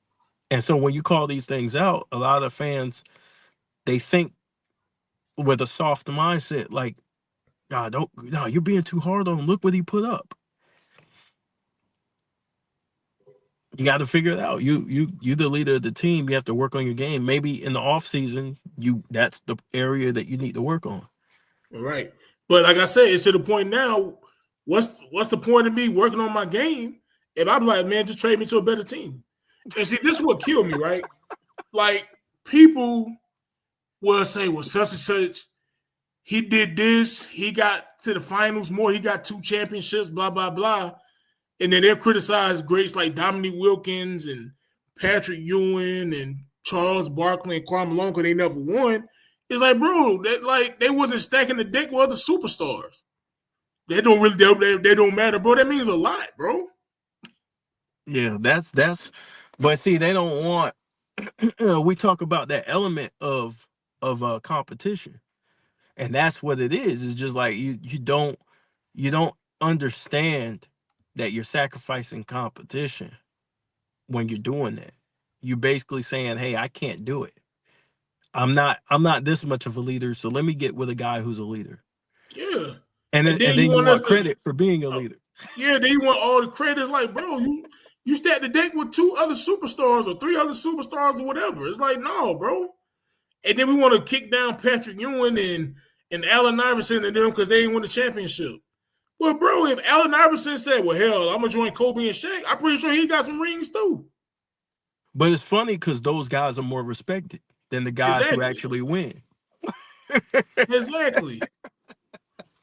And so when you call these things out, a lot of fans they think with a soft mindset, like, nah, don't, nah, you're being too hard on him. Look what he put up. You got to figure it out. You the leader of the team. You have to work on your game. Maybe in the off season, that's the area that you need to work on. All right. But like I said, it's to the point now. What's the point of me working on my game if I'm like, man, just trade me to a better team? And see, this is what killed me, right? Like people will say, well, such and such, he did this, he got to the finals more, he got 2 championships, blah, blah, blah. And then they'll criticize greats like Dominique Wilkins and Patrick Ewing and Charles Barkley and Karl Malone because they never won. It's like, bro, they wasn't stacking the deck with other superstars. They don't really they don't matter, bro. That means a lot, bro. Yeah, that's. But see, they don't want. We talk about that element of competition, and that's what it is. It's just like you don't understand that you're sacrificing competition when you're doing that. You're basically saying, "Hey, I can't do it. I'm not this much of a leader, so let me get with a guy who's a leader." Yeah. And And then, then and you then you want want us to, credit for being a leader. yeah, then you want all the credit. Like, bro, you stacked the deck with 2 other superstars or 3 other superstars or whatever. It's like, no, bro. And then we want to kick down Patrick Ewing and Allen Iverson and them because they ain't win the championship. Well, bro, if Allen Iverson said, well, hell, I'm going to join Kobe and Shaq, I'm pretty sure he got some rings too. But it's funny because those guys are more respected than the guys who Exactly. actually win. Exactly.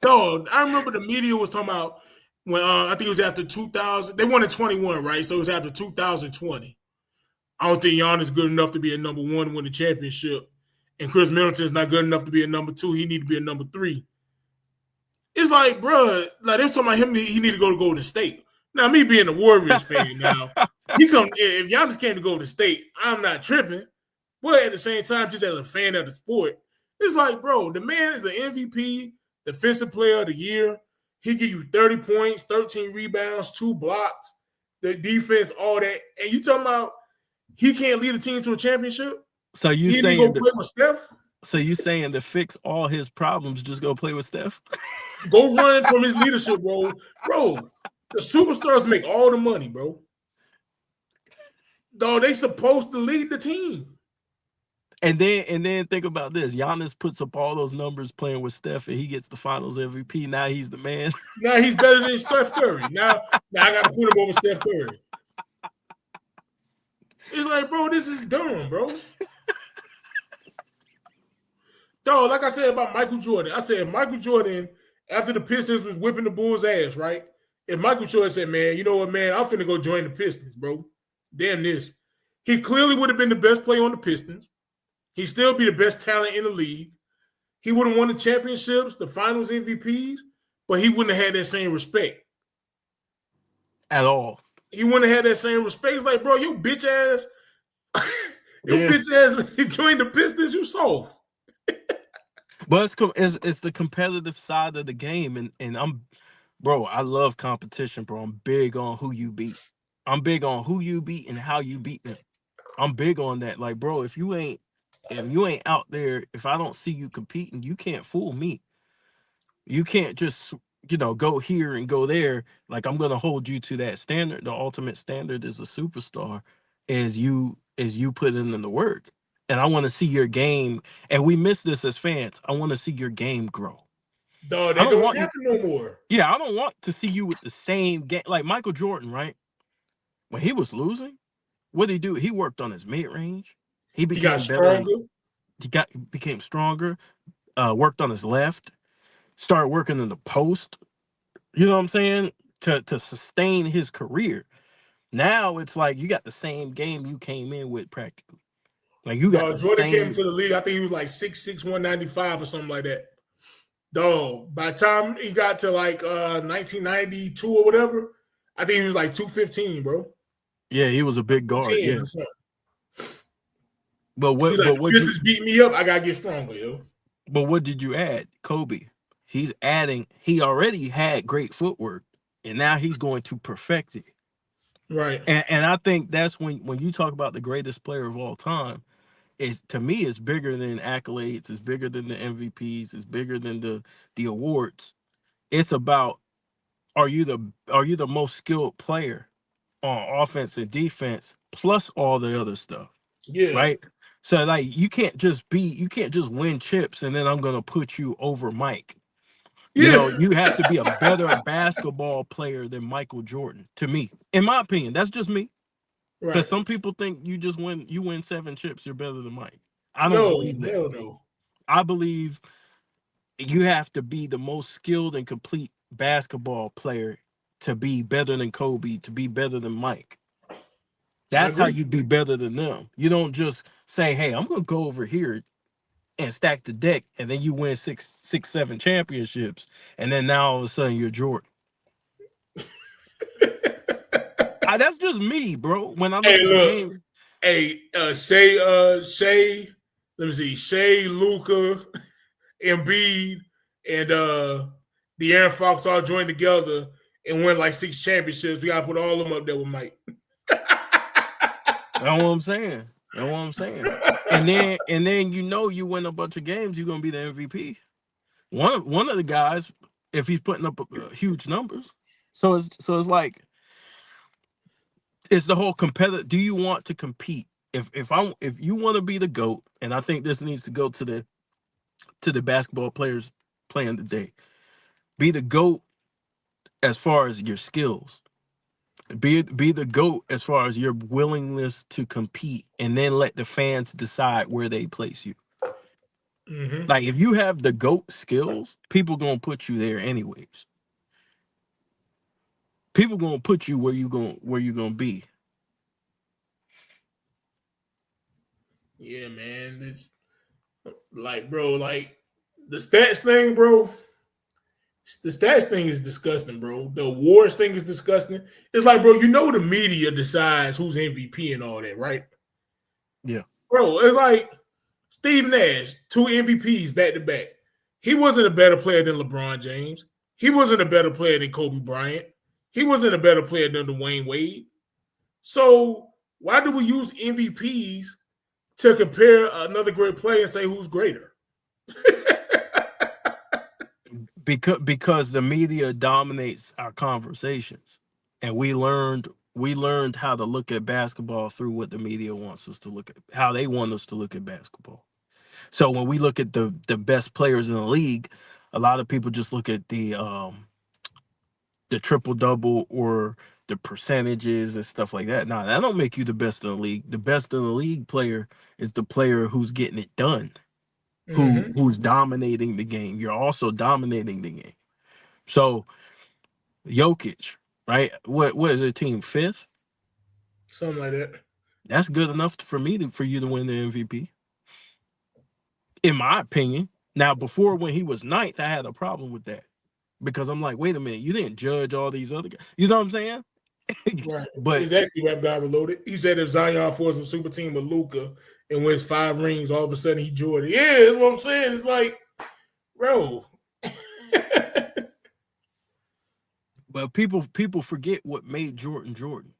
Dog, I remember the media was talking about when I think it was after 2000. They won in 21, right? So it was after 2020. I don't think Giannis good enough to be a number 1 and win the championship. And Chris Middleton's not good enough to be a number 2. He need to be a number 3. It's like, bro, like they were talking about him. He need to go to Golden State. Now, me being a Warriors fan, now he come if Giannis came to Golden State, I'm not tripping. But at the same time, just as a fan of the sport, it's like, bro, the man is an MVP, defensive player of the year. He give you 30 points, 13 rebounds, 2 blocks, the defense, all that. And you talking about he can't lead a team to a championship? So you He need to go saying that, play with Steph? so you saying to fix all his problems, just go play with Steph? Go run from his leadership, bro. Bro, the superstars make all the money, bro. Dog, they supposed to lead the team. And then think about this: Giannis puts up all those numbers playing with Steph, and he gets the Finals MVP. Now he's the man. Now he's better than Steph Curry. Now I got to put him over Steph Curry. It's like, bro, this is dumb, bro. Dog, like I said about Michael Jordan, I said Michael Jordan, after the Pistons was whipping the Bulls' ass, right? If Michael Jordan said, man, you know what, man, I'm finna go join the Pistons, bro. Damn this. He clearly would have been the best player on the Pistons. He'd still be the best talent in the league. He would have won the championships, the finals MVPs, but he wouldn't have had that same respect. At all. He wouldn't have had that same respect. It's like, bro, you bitch ass, Yeah. bitch ass joined the Pistons, you soft. But it's the competitive side of the game, and bro, I love competition, bro. I'm big on who you beat. I'm big on who you beat and how you beat them. I'm big on that. Like, bro, if you ain't out there, if I don't see you competing, you can't fool me. You can't just go here and go there. Like, I'm gonna hold you to that standard. The ultimate standard is a superstar, as you put in the work. And I want to see your game. And we miss this as fans. I want to see your game grow. Dog, I that don't don't want you. happen no more. Yeah, I don't want to see you with the same game. Like Michael Jordan, right? When he was losing, what did he do? He worked on his mid range. He He got became better. stronger. Became stronger. Worked on his left. Started working in the post. You know what I'm saying? To sustain his career. Now it's like you got the same game you came in with practically. Like you got the Jordan came same. into the league. I think he was like 6'6", 195 or something like that. Dog, by the time he got to like 1992 or whatever, I think he was like 215, bro. Yeah, he was a big guard. 210 Yeah, or something. but He's like, what this you is beating me up. I gotta get stronger, yo. but what did you add? Kobe. He's adding. He already had great footwork, and now he's going to perfect it. Right. And I think that's when you talk about the greatest player of all time, is to me it's bigger than accolades, it's bigger than the MVPs, it's bigger than the awards. It's about, are you the most skilled player on offense and defense plus all the other stuff, Yeah. right? So like you can't just win chips and then I'm gonna put you over Mike. You Yeah. know, you have to be a better basketball player than Michael Jordan, to me. In my opinion, that's just me. Because Right. some people think you win 7 chips, you're better than Mike. I don't No, believe that. hell no. I believe you have to be the most skilled and complete basketball player to be better than Kobe, to be better than Mike. I That's how agree. you be better than them. You don't just say, "Hey, I'm gonna go over here and stack the deck," and then you win 7 championships, and then now all of a sudden you're Jordan. That's just me, bro. When I look Hey, at the look. game, Hey, Shea, let me see, Shea, Luca, Embiid, and De'Aaron Fox all joined together and win like 6 championships. We gotta put all of them up there with Mike. that's what I'm saying. That's what I'm saying. And then you win a bunch of games, you're gonna be the MVP. One of the guys, if he's putting up huge numbers. So it's like, it's the whole competitive. Do you want to compete? If you want to be the GOAT, and I think this needs to go to the basketball players playing today. Be the GOAT as far as your skills. Be the GOAT as far as your willingness to compete, and then let the fans decide where they place you. Mm-hmm. Like, if you have the GOAT skills, people gonna put you there anyways. People gonna put you where you gonna be. Yeah, man. It's like, bro, like the stats thing, bro. The stats thing is disgusting, bro. The awards thing is disgusting. It's like, bro, you know the media decides who's MVP and all that, right? Yeah. Bro, it's like Steve Nash, 2 MVPs back to back. He wasn't a better player than LeBron James. He wasn't a better player than Kobe Bryant. He wasn't a better player than Dwayne Wade. So why do we use MVPs to compare another great player and say who's greater? Because the media dominates our conversations, and we learned how to look at basketball through what the media wants us to look at, how they want us to look at basketball. So when we look at the best players in the league, a lot of people just look at the triple double or the percentages and stuff like that. Now, that don't make you the best in the league. The best in the league player is the player who's getting it done, Mm-hmm. who's dominating the game. You're also dominating the game. So Jokic, right? What is their team, fifth? Something like that. That's good enough for you to win the MVP, in my opinion. Now, before, when he was ninth, I had a problem with that, because I'm like, wait a minute, you didn't judge all these other guys. You know what I'm saying? Right. But Exactly, Rap God Reloaded. He said if Zion forms a super team with Luca and wins 5 rings, all of a sudden he Jordan. Yeah, that's what I'm saying. It's like, bro. people forget what made Jordan Jordan.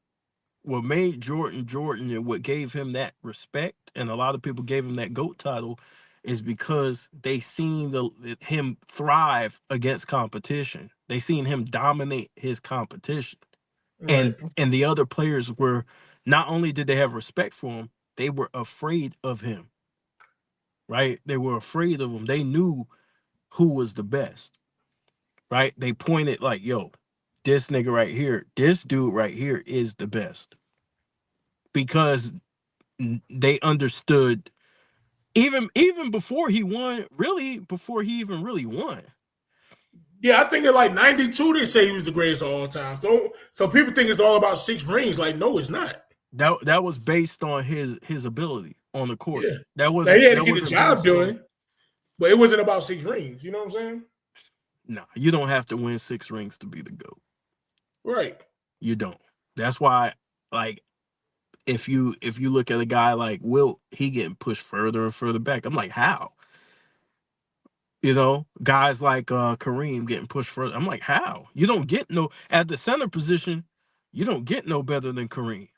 What made Jordan Jordan, and what gave him that respect, and a lot of people gave him that GOAT title, is because they seen him thrive against competition. They seen him dominate his competition. Right. And the other players were, not only did they have respect for him, they were afraid of him. Right? They were afraid of him. They knew who was the best. Right? They pointed like, yo, this nigga right here, this dude right here is the best. Because they understood, even before he won, really before he even really won. Yeah, I think in like 92 they say he was the greatest of all time. So people think it's all about 6 rings. Like, no, it's not. That was based on his ability on the court. Yeah. That Now he had to that get the wasn't job based on. done, but it wasn't about 6 rings. You know what I'm saying? No, you don't have to win 6 rings to be the GOAT. Right. You don't. That's why, like, if you look at a guy like Wilt, he getting pushed further and further back. I'm like, how? Guys like Kareem getting pushed further. I'm like, how? You don't get no at the center position. You don't get no better than Kareem.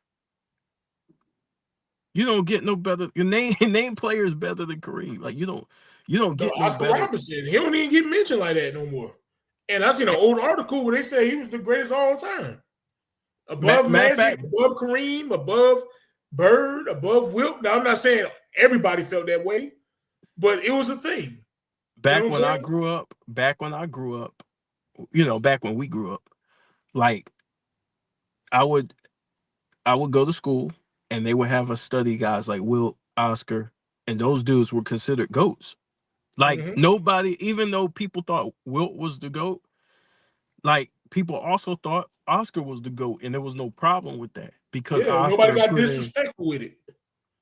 You don't get no better. Your name players better than Kareem. Like you don't The get no Oscar better. Robinson, he don't even get mentioned like that no more. And I seen an old article where they say he was the greatest of all time. Above Matter of Magic, fact, above Kareem, above Bird, above Wilt. Now I'm not saying everybody felt that way, but it was a thing. You know back what I'm when I saying? grew up, back when we grew up, like I would I would go to school and they would have us study guys like Wilt, Oscar, and those dudes were considered goats. Like Mm-hmm. nobody, even though people thought Wilt was the GOAT, like people also thought Oscar was the GOAT, and there was no problem with that because Yeah, nobody Oscar got put in, disrespectful with it.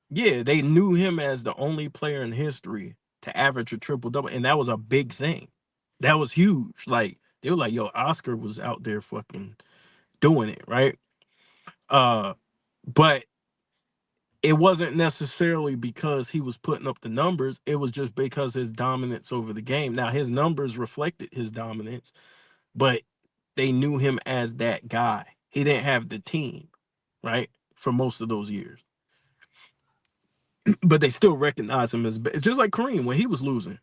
yeah, they knew him as the only player in history to average a triple double, and that was a big thing. That was huge. Like they were like, yo, Oscar was out there fucking doing it, right? Uh, but it wasn't necessarily because he was putting up the numbers. It was just because his dominance over the game. Now his numbers reflected his dominance, but they knew him as that guy. He didn't have the team, right? For most of those years. But they still recognize him as it's just like Kareem when he was losing,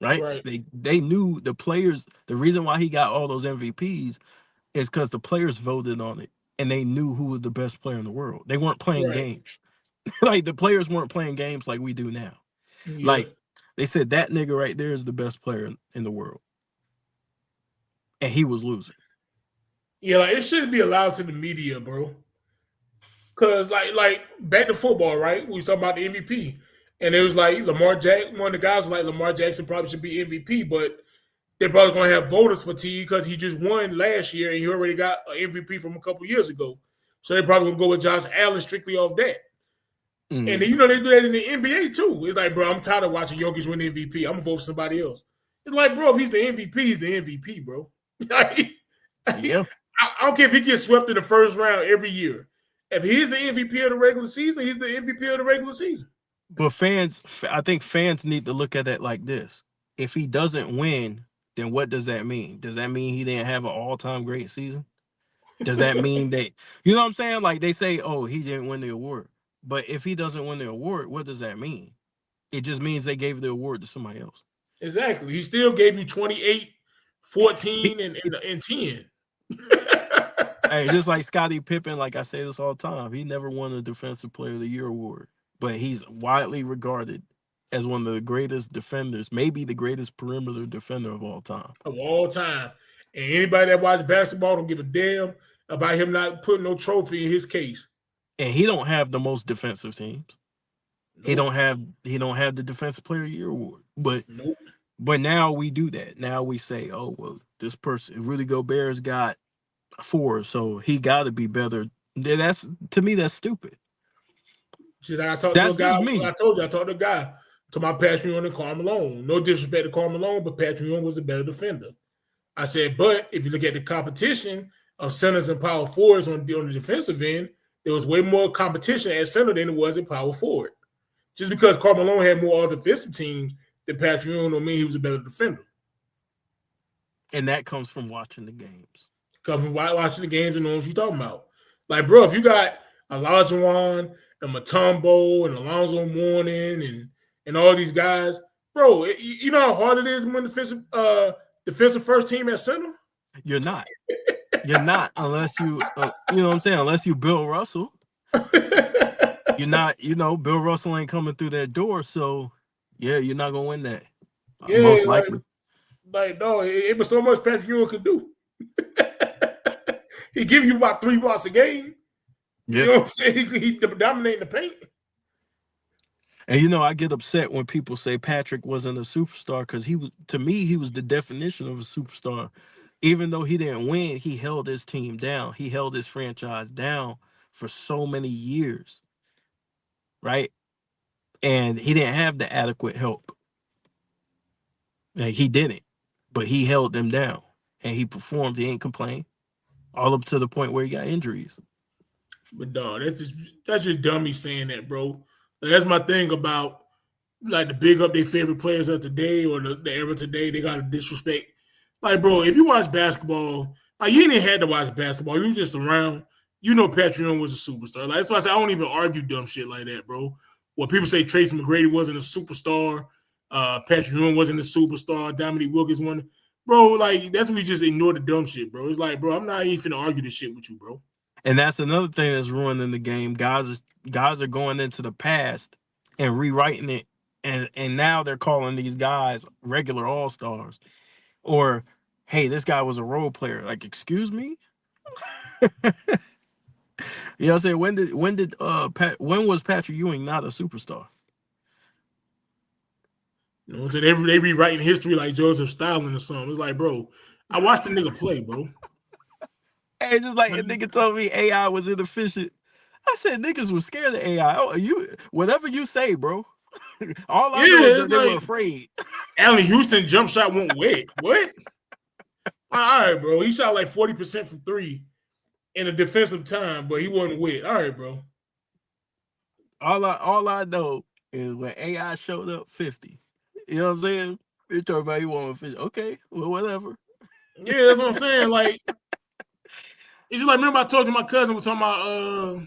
right? Right. They knew the players, the reason why he got all those MVPs is because the players voted on it and they knew who was the best player in the world. They weren't playing Right. games. Like the players weren't playing games like we do now. Yeah. Like they said that nigga right there is the best player in the world. And he was losing. Yeah, like it shouldn't be allowed to the media, bro. Cause like back to football, right? We was talking about the MVP. And it was like Lamar Jackson, one of the guys was like Lamar Jackson probably should be MVP, but they're probably gonna have voters fatigue because he just won last year and he already got an MVP from a couple years ago. So they're probably gonna go with Josh Allen strictly off that. And Mm. then, they do that in the NBA too. It's like, bro, I'm tired of watching Jokic win the MVP. I'm gonna vote for somebody else. It's like, bro, if he's the MVP, he's the MVP, bro. I Yeah. don't care if he gets swept in the first round every year. If he's the MVP of the regular season, he's the MVP of the regular season. But I think fans need to look at it like this. If he doesn't win, then what does that mean? Does that mean he didn't have an all-time great season? Does that mean that, you know what I'm saying? Like they say, oh, he didn't win the award. But if he doesn't win the award, what does that mean? It just means they gave the award to somebody else. Exactly. He still gave you 28, He, 14, and 10. hey, just like Scottie Pippen, like I say this all the time, he never won a Defensive Player of the Year award, but he's widely regarded as one of the greatest defenders, maybe the greatest perimeter defender of all time. Of all time. And anybody that watches basketball don't give a damn about him not putting no trophy in his case. And he don't have the most defensive teams. He Nope. don't have he don't have the Defensive Player of the Year award. But Nope. but now we do that. Now we say, oh well, this person Rudy Gobert's got 4, so he got to be better. That's to me that's stupid. See, like I talked to a That's guy. just I me. told you, I talked to a guy to my Patrick Ewing and Karl Malone. No disrespect to Karl Malone, but Patrick Ewing was the better defender. I said, but if you look at the competition of centers and power forwards on the defensive end, there was way more competition at center than it was at power forward. Just because Karl Malone had more all defensive teams than Patrick Ewing don't mean he was a better defender. And that comes from watching the games. Come from watching the games and knowing what you're talking about. Like, bro, if you got Olajuwon and Mutombo and Alonzo Mourning and all these guys, bro, you know how hard it is when defensive first team at center. You're not. You're not unless you know what I'm saying. Unless you Bill Russell, you're not. Bill Russell ain't coming through that door. So yeah, you're not gonna win that. Yeah, Most likely. like no, it was so much Patrick Ewing could do. He give you about 3 blocks a game. You Yeah. know what I'm saying? He dominating the paint. And I get upset when people say Patrick wasn't a superstar because to me, he was the definition of a superstar. Even though he didn't win, he held his team down. He held his franchise down for so many years, right? And he didn't have the adequate help. Like, he didn't. but he held them down and he performed. He ain't complained all up to the point where he got injuries. But dog, that's just dummy saying that, bro. Like, that's my thing about like the big up their favorite players of today or the era today. They got to disrespect. Like, bro, if you watch basketball, like you didn't have to watch basketball. You was just around. You know, Patrick Ewing was a superstar. Like that's why I say I don't even argue dumb shit like that, bro. Well, people say Tracy McGrady wasn't a superstar. Patrick Ewing wasn't a superstar. Dominique Wilkins one. Bro, like that's when we just ignore the dumb shit, bro. It's like, bro, I'm not even finna argue this shit with you, bro. And that's another thing that's ruining the game. Guys are going into the past and rewriting it, and now they're calling these guys regular all stars. Or, hey, this guy was a role player. Like, excuse me? You know what I'm saying? When was Patrick Ewing not a superstar? You know what I'm saying? They rewriting history like Joseph Stalin or something. It's like, bro, I watched the nigga play, bro. Hey, just like a Like, nigga told me AI was inefficient. I said niggas was scared of AI. Oh, you whatever you say, bro. All yeah, I know is that it's they were like afraid. Allen Houston jump shot won't wet. What? All right, bro. He shot like 40% from three in a defensive time, but he wasn't wet. All right, bro. All I know is when AI showed up 50. You know what I'm saying? It turned out he wanted 50. Okay, well, whatever. Yeah, that's what I'm saying. Like, it's just like remember I told you my cousin was talking about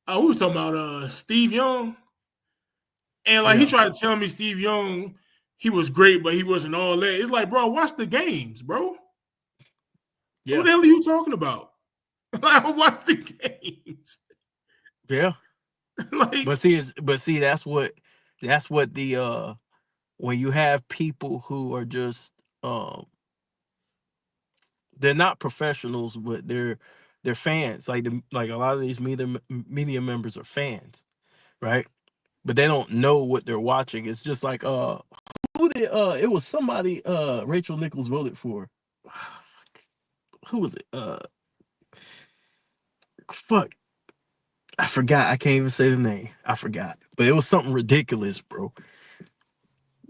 who was talking about Steve Young, and like he Yeah. tried to tell me Steve Young he was great, but he wasn't all that. It's like, bro, watch the games, bro. Who Yeah. the hell are you talking about? Like, watch the games. Yeah. Like, But see, that's what the when you have people who are just um they're not professionals, but they're fans. Like a lot of these media members are fans, right? But they don't know what they're watching. It's just like who did it was somebody Rachel Nichols voted for. Who was it? Fuck. I forgot. I can't even say the name. I forgot. But it was something ridiculous, bro.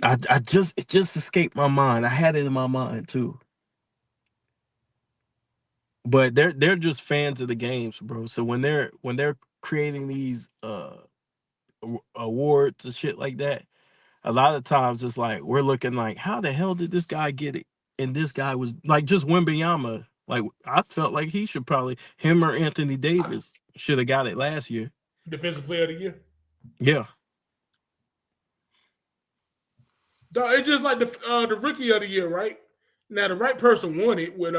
It just escaped my mind. I had it in my mind too. But they're just fans of the games, bro. So when they're creating these awards and shit like that, a lot of times it's like we're looking like, how the hell did this guy get it? And this guy was like just Wembanyama. Like I felt like he should probably him or Anthony Davis should have got it last year. defensive player of the year. Yeah, Dog, it's just like the rookie of the year, right? Now the right person won it with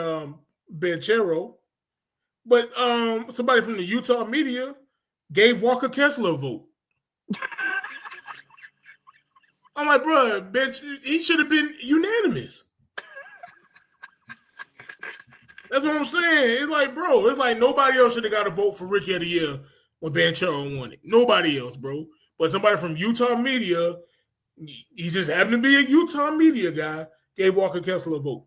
Benchero, but somebody from the Utah media gave Walker Kessler a vote. I'm like, bro, bench he should have been unanimous. That's what I'm saying. It's like, bro, it's like nobody else should have got a vote for Rookie of the Year when Banchero won it. Nobody else, bro. But somebody from Utah media, he just happened to be a Utah media guy, gave Walker Kessler a vote.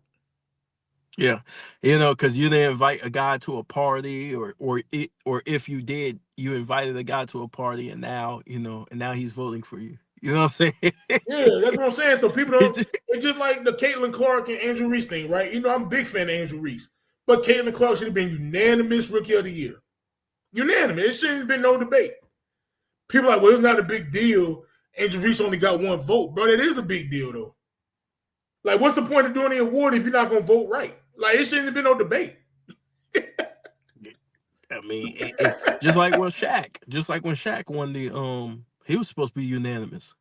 yeah, because you didn't invite a guy to a party, or if you did, you invited a guy to a party, and now he's voting for you. You know what I'm saying? Yeah, that's what I'm saying. So people It don't. just- It's just like the Caitlin Clark and Andrew Reese thing, right? I'm a big fan of Andrew Reese, but Caitlin Clark should have been unanimous Rookie of the Year. Unanimous. It shouldn't have been no debate. People are like, well, it's not a big deal. Andrew Reese only got one vote, but it is a big deal though. Like, what's the point of doing the award if you're not going to vote right? Like, it shouldn't have been no debate. I mean, just like when Shaq won he was supposed to be unanimous.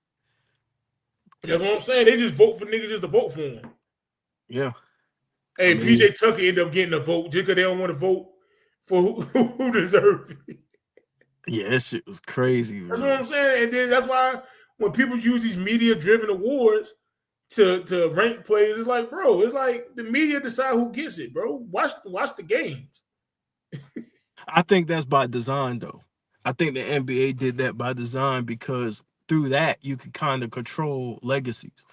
That's what I'm saying. They just vote for niggas just to vote for him. Yeah, I Hey, mean, PJ Tucker ended up getting a vote just because they don't want to vote for who deserves it. yeah, that shit was crazy, That's what man. I'm saying. And then that's why when people use these media-driven awards to rank players, it's like, bro, it's like the media decide who gets it, bro. Watch the games. I think that's by design, though. I think the NBA did that by design because through that you could kind of control legacies.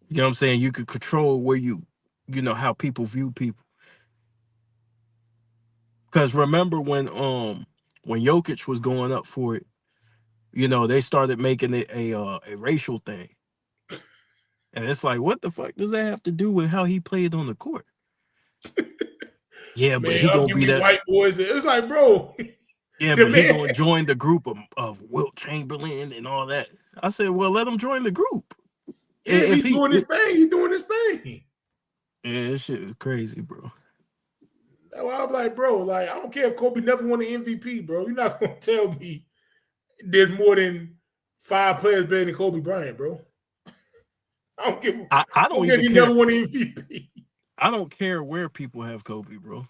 You know what I'm saying? You could control where how people view people. Because remember when Jokic was going up for it, they started making it a racial thing. And it's like, what the fuck does that have to do with how he played on the court? Yeah, but Man, he I'll gonna give be me that. white boys. It's like, bro, Yeah, the but he man. gonna join the group of Wilt Chamberlain and all that. I said, well, let him join the group. Yeah, If he's he, doing his thing. He's doing his thing. yeah, this shit is crazy, bro. That's why I'm like, bro, like, I don't care if Kobe never won an MVP, bro. You're not gonna tell me there's more than 5 players better than Kobe Bryant, bro. I don't give. I I don't don't care if even he care. never won an MVP. I don't care where people have Kobe, bro.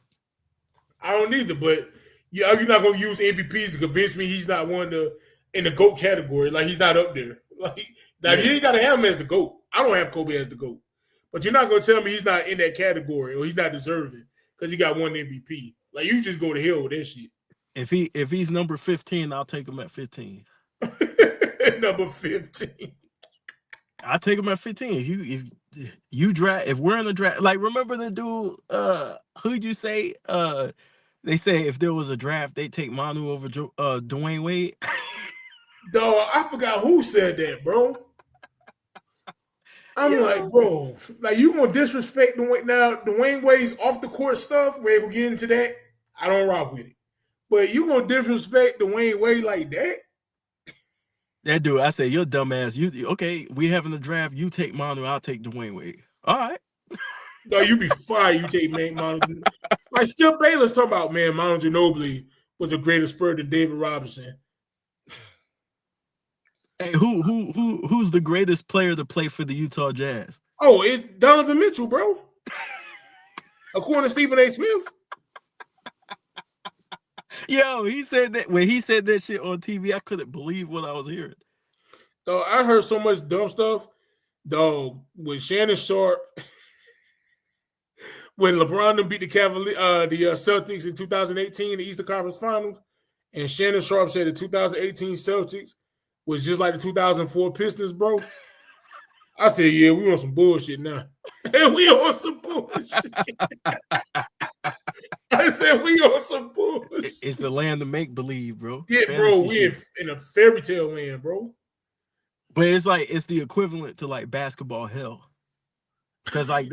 I don't either, but you're not gonna use MVPs to convince me he's not one of the in the GOAT category. Like he's not up there. Like now you Yeah. ain't gotta have him as the GOAT. I don't have Kobe as the GOAT. But you're not gonna tell me he's not in that category or he's not deserving because he got one MVP. Like you just go to hell with that shit. If he's number 15, I'll take him at 15. Number 15. I'll take him at 15. If you draft, if we're in a draft, like remember the dude, who'd you say? They say if there was a draft, they take Manu over Dwayne Wade. Dog, I forgot who said that, bro. I'm like, Yo, bro, like you gonna disrespect Dwayne now? Dwayne Wade's off the court stuff. We ain't gonna get into that. I don't rock with it. But you gonna disrespect Dwayne Wade like that? that dude, I say, you're dumbass. You okay? We having a draft. You take Manu, I'll take Dwayne Wade. All right. No, you be fired. You take Manu. Like Skip Bayless talking about, man, Manu Ginobili was a greater Spur than David Robinson. Hey, who's the greatest player to play for the Utah Jazz? Oh, it's Donovan Mitchell, bro. According to Stephen A. Smith. Yo, he said that when he said that shit on TV, I couldn't believe what I was hearing. So I heard so much dumb stuff. Dog, with Shannon Sharp, when LeBron beat the Celtics in 2018 the Eastern Conference Finals, and Shannon Sharp said the 2018 Celtics was just like the 2004 Pistons, bro. I said, yeah, we on some bullshit now. We on some bullshit. I said, we on some bullshit. It's the land of make believe, bro. Yeah, Fantasy bro, we shit. in a fairy tale land, bro. But it's like it's the equivalent to like basketball hell, because like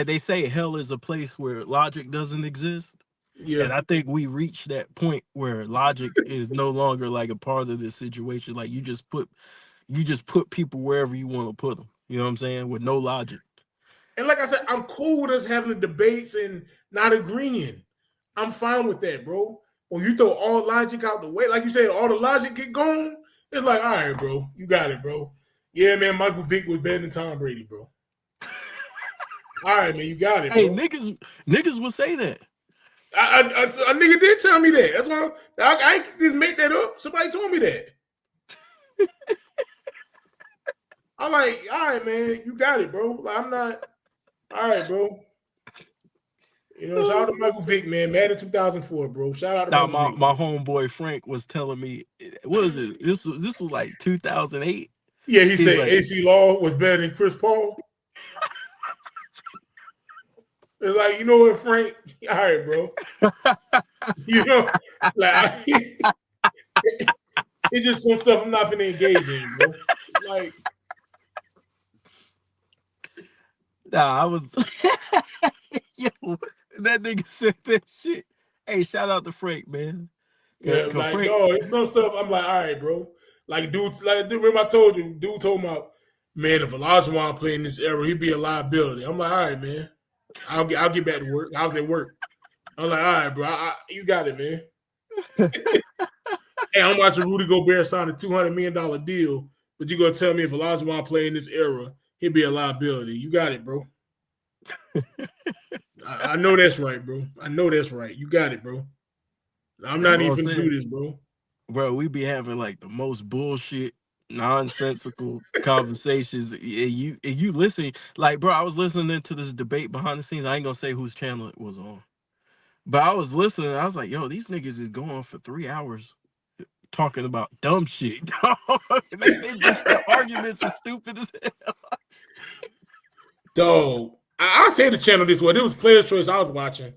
they say hell is a place where logic doesn't exist. Yeah, And I think we reached that point where logic is no longer like a part of this situation. Like you just put people wherever you want to put them. You know what I'm saying? With no logic. and like I said, I'm cool with us having the debates and not agreeing. I'm fine with that, bro. When you throw all logic out the way, like you said, all the logic get gone, it's like, all right, bro, you got it, bro. Yeah, man, Michael Vick was better than Tom Brady, bro. All right, man, you got it, bro. Hey, niggas will say that. A nigga did tell me that. That's why I ain't just make that up. Somebody told me that. I'm like, all right, man, you got it, bro. Like, I'm not. All right, bro. You know, shout out to Michael Vick, man. Madden 2004, bro. Shout out to Now Michael Vick. my homeboy Frank was telling me, what is it? This was like 2008. Yeah, he He's said like, AC Law was better than Chris Paul. It's like, you know what, Frank? All right, bro. You know, like it's just some stuff I'm not gonna engage in, bro. Like, nah, I was yo, that nigga said that shit. Hey, shout out to Frank, man. yeah, Cause like, Frank, no, it's some stuff I'm like, all right, bro. Like, remember I told you, dude told me, man, if Olajuwon play in this era, he'd be a liability. I'm like, all right, man. I'll get back to work. I was at work. I'm like, all right, bro. You got it, man. Hey, I'm watching Rudy Gobert sign a $200 million deal, but you're gonna tell me if Olajuwon play in this era, he'd be a liability. You got it, bro. I know that's right, bro. I know that's right. You got it, bro. I'm not even gonna do this, bro. Bro, we be having like the most bullshit, nonsensical conversations. And you listen, like, bro, I was listening to this debate behind the scenes. I ain't gonna say whose channel it was on, but I was listening. I was like, yo, these niggas is going for 3 hours talking about dumb shit. The arguments are stupid as hell. Dog, I'll say the channel this way. It was Player's Choice I was watching,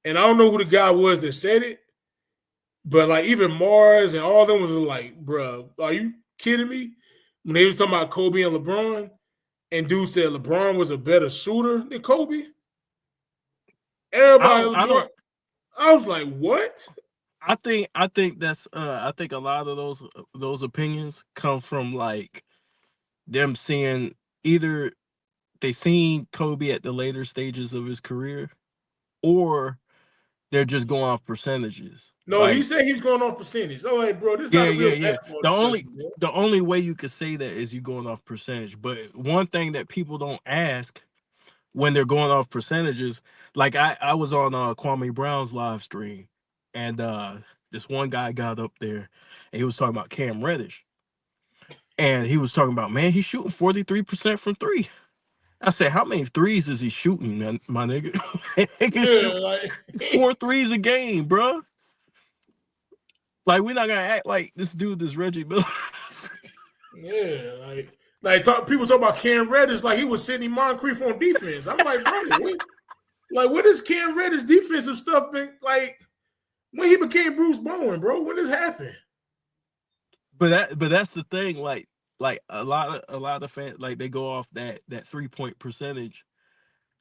and I don't know who the guy was that said it, but like even Mars and all of them was like, bro, are you kidding me? When they was talking about Kobe and LeBron, and dude said LeBron was a better shooter than Kobe. I Everybody, don't. I LeBron. don't. I was like, what? I think that's. I think a lot of those opinions come from like them seeing either they seen Kobe at the later stages of his career, or they're just going off percentages. No, he Like, said he was going off percentage. I'm like, bro, this is not yeah, a yeah, real yeah. basketball The only discussion, bro. the only way you could say that is you going off percentage. But one thing that people don't ask when they're going off percentages, like I was on Kwame Brown's live stream, and this one guy got up there and he was talking about Cam Reddish. And he was talking about, man, he's shooting 43% from three. I said, how many threes is he shooting, man, my nigga? He can Yeah, shoot like, 4 threes a game, bro. Like, we're not gonna act like this dude is Reggie Miller. yeah, people talk about Cam Reddish like he was Sidney Moncrief on defense. I'm like, bro, what is Cam Reddish defensive stuff been like when he became Bruce Bowen, bro? When this happened? But that's the thing. Like a lot of fans, like, they go off that 3-point percentage,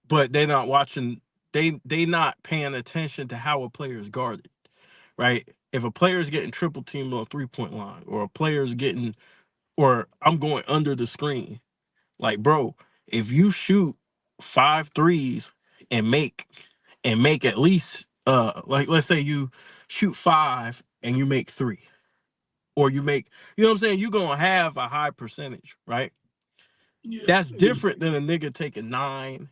but they're not watching. They not paying attention to how a player is guarded, right? If a player is getting triple teamed on 3-point line, or a player is getting, or I'm going under the screen, like, bro, if you shoot 5 threes and make at least like, let's say you shoot 5 and you make 3, or you make, you know what I'm saying, you're gonna have a high percentage, right? Yeah, That's yeah, different than a nigga taking 9,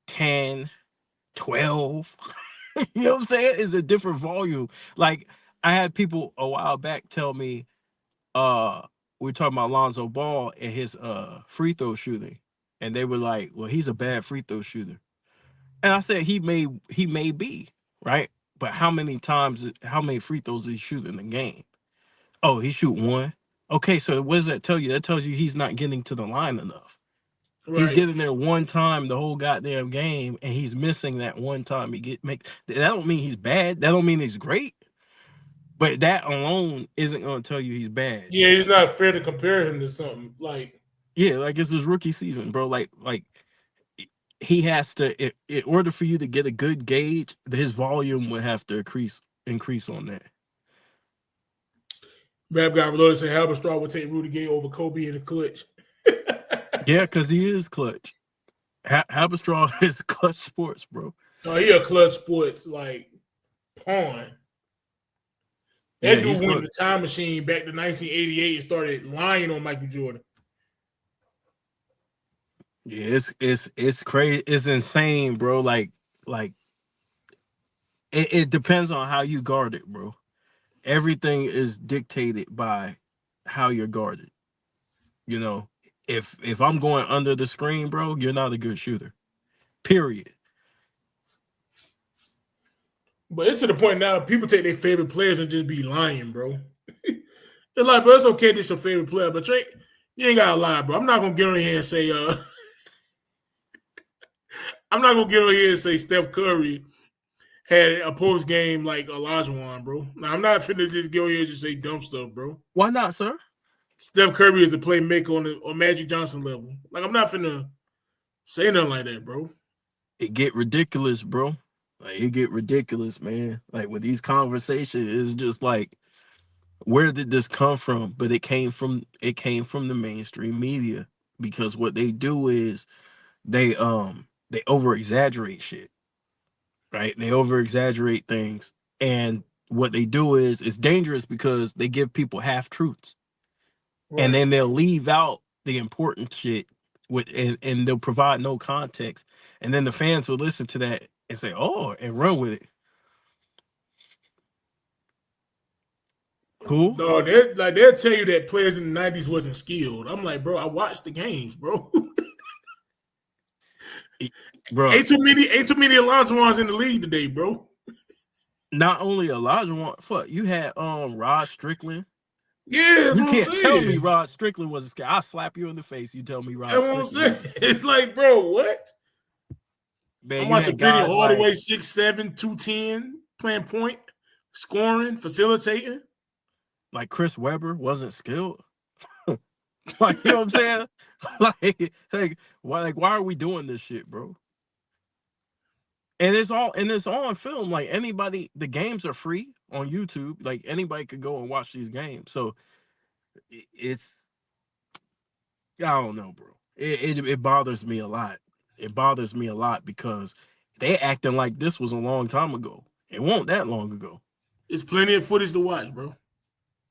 10, 12. You know what I'm saying? It's a different volume. Like, I had people a while back tell me, uh, we were talking about Lonzo Ball and his free throw shooting. And they were like, well, he's a bad free throw shooter. And I said he may be, right? But how many free throws does he shoot in the game? Oh, he shoot one. Okay, so what does that tell you? That tells you he's not getting to the line enough. He's right. getting there one time the whole goddamn game, and he's missing that one time he get make. That don't mean he's bad. That don't mean he's great. But that alone isn't going to tell you he's bad. Yeah, it's not fair to compare him to something like. Yeah, like, it's his rookie season, bro. Like he has to, in order for you to get a good gauge, his volume would have to increase on that. Rap guy Reloaded said Halberstraw would take Rudy Gay over Kobe in the clutch. Yeah, because he is clutch. Haberstraw is clutch sports, bro. Oh, he a clutch sports like pawn. Yeah, That he's dude went in clutch. the time machine back to 1988 and started lying on Michael Jordan. Yeah, it's crazy. It's insane, bro. Like it depends on how you guard it, bro. Everything is dictated by how you're guarded. You know, if I'm going under the screen, bro, you're not a good shooter. Period. But it's to the point now people take their favorite players and just be lying, bro. They're like, bro, it's okay, this your favorite player, but you ain't gotta lie, bro. I'm not gonna get on here and say, I'm not gonna get on here and say Steph Curry had a post game like Olajuwon, bro. Now I'm not finna just go here and just say dumb stuff, bro. Why not, sir? Steph Curry is a playmaker on Magic Johnson level. Like I'm not finna say nothing like that, bro. It get ridiculous, bro. Like, it get ridiculous, man. Like, with these conversations, it's just like, where did this come from? But it came from the mainstream media, because what they do is they over exaggerate shit, right? They over exaggerate things, and what they do is it's dangerous because they give people half truths, and Right. then they'll leave out the important shit and they'll provide no context, and then the fans will listen to that and say, oh, and run with it. Who? No, they'll tell you that players in the '90s wasn't skilled. I'm like, bro, I watched the games, bro. Bro, ain't too many Olajuwons in the league today, bro. not only Elijah, fuck, you had Rod Strickland. Yeah, that's You what I'm can't tell me saying. Rod Strickland was a guy. I'll slap you in the face. You tell me That's Rod what I'm Strickland saying. was a scam. It's like, bro, what? Man, I'm you watching had Penny guys like Hardaway 6'7", 210, playing point, scoring, facilitating. Chris Webber wasn't skilled. Like, you know what I'm saying? Why are we doing this shit, bro? And it's on film. Like anybody, the games are free on YouTube. Like anybody could go and watch these games. So it's I don't know, bro. It bothers me a lot. It bothers me a lot because they acting like this was a long time ago. It wasn't that long ago. It's plenty of footage to watch, bro.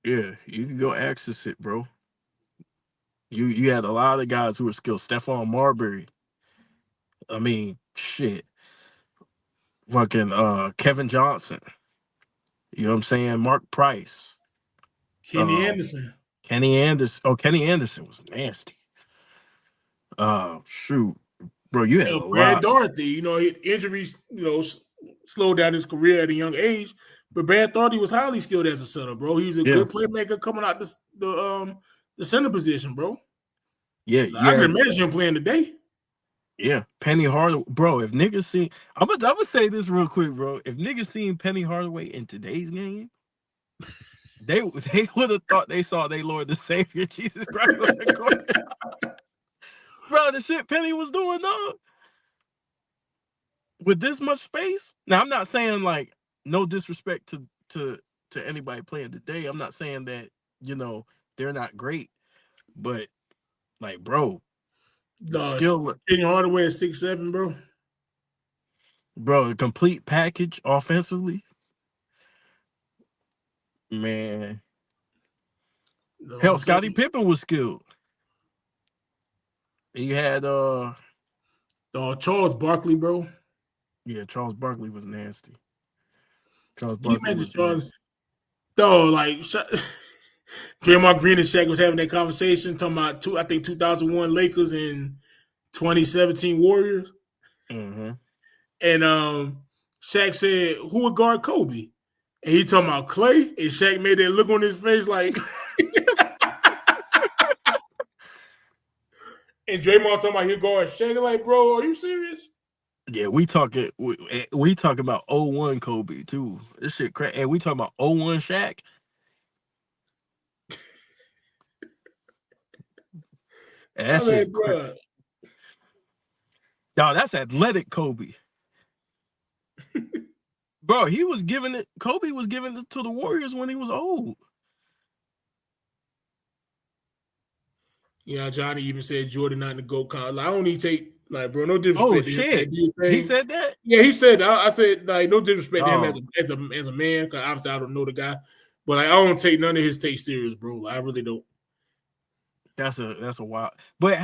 Yeah, you can go access it, bro. You had a lot of guys who were skilled. Stephon Marbury. I mean, shit. Fucking Kevin Johnson. You know what I'm saying? Mark Price. Kenny Anderson. Kenny Anderson. Oh, Kenny Anderson was nasty. Shoot. Bro, you had a Brad lot. Dorothy, injuries, slowed down his career at a young age. But Brad Dorothy was highly skilled as a center, bro. He was a Yeah. good playmaker coming out the center position, bro. Yeah, I can yeah. imagine him playing today. Yeah, Penny Hardaway, bro. If niggas seen, I'm gonna say this real quick, bro. If niggas seen Penny Hardaway in today's game, they would have thought they saw they Lord the Savior Jesus Christ on the court. Bro, the shit Penny was doing, though, with this much space. Now, I'm not saying like no disrespect to anybody playing today. I'm not saying that they're not great, but like, bro, the No, skill, Kenny Hardaway at 6'7", bro. bro, the complete package offensively, man. You know what Hell, I'm Scottie saying? Pippen was skilled. You had Charles Barkley, bro. yeah, Charles Barkley was nasty. Charles Can you Barkley imagine was Charles? nasty. Like Draymond Green and Shaq was having that conversation talking about 2001 Lakers and 2017 Warriors. Mm-hmm. And Shaq said, "Who would guard Kobe?" And he talking about Clay. And Shaq made that look on his face like, and Draymond talking about he'll guard Shaq. Like, bro, are you serious? Yeah, we talking about 01 Kobe too. This shit crazy. And we talking about 01 Shaq. That I mean, shit crazy. bro. Dog, that's athletic Kobe. Bro, he was giving it. Kobe was giving it to the Warriors when he was old. Yeah, Johnny even said Jordan not in the GOAT con. Like, I don't need to take, like, bro, no Oh disrespect to him. shit, he said that. Yeah, he said. I said, like, no disrespect to him Oh, as a man, because obviously I don't know the guy, but like, I don't take none of his takes serious, bro. Like, I really don't. that's a wild. But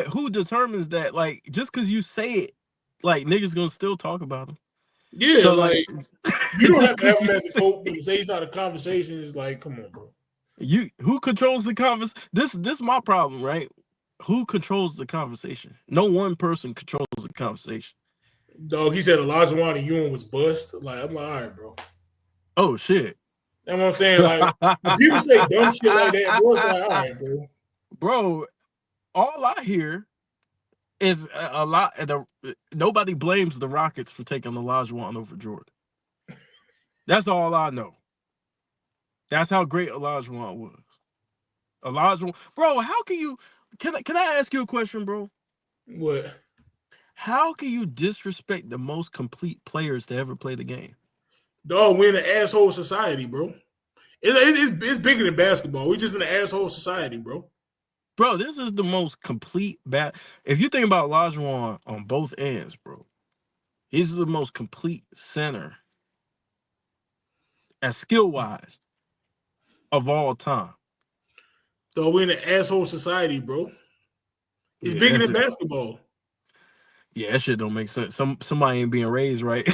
who determines that? Like, just because you say it, like niggas gonna still talk about him. Yeah, So like, like you don't have just to have because him you as a GOAT, but to say he's not a conversation is like, come on, bro. who controls the conversation? This my problem, right? Who controls the conversation? No one person controls the conversation. Dog, he said Olajuwon and Ewing was bust. Like, I'm like, all right, bro. Oh shit. That's what I'm saying. Like, when people say dumb shit like that, bro, it's like, all right, bro. Bro, all I hear is a lot. Nobody blames the Rockets for taking Olajuwon over Jordan. That's all I know. That's how great Olajuwon was. Olajuwon, bro. How can you? Can I ask you a question, bro? What? How can you disrespect the most complete players to ever play the game? Dog, we're in an asshole society, bro. It's bigger than basketball. We're just in an asshole society, bro. Bro, this is the most complete bad. If you think about Olajuwon on both ends, bro, he's the most complete center, as skill wise, of all time. Dog, we're in an asshole society, bro. It's Yeah, bigger than basketball. that shit don't make sense. Somebody ain't being raised right.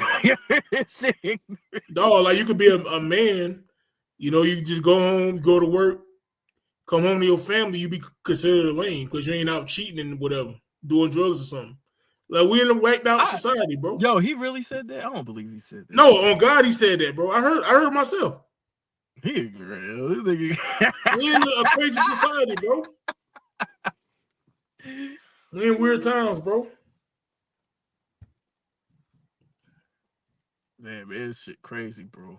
Dog, like you could be a man, you just go home, go to work, come home to your family, you be considered a lame because you ain't out cheating and whatever, doing drugs or something. Like we're in a whacked out society, bro. Yo, he really said that? I don't believe he said that. No, on God, he said that, bro. I heard myself. He ain't real. We're in a crazy society, bro. We're in weird times, bro. Man, this shit crazy, bro.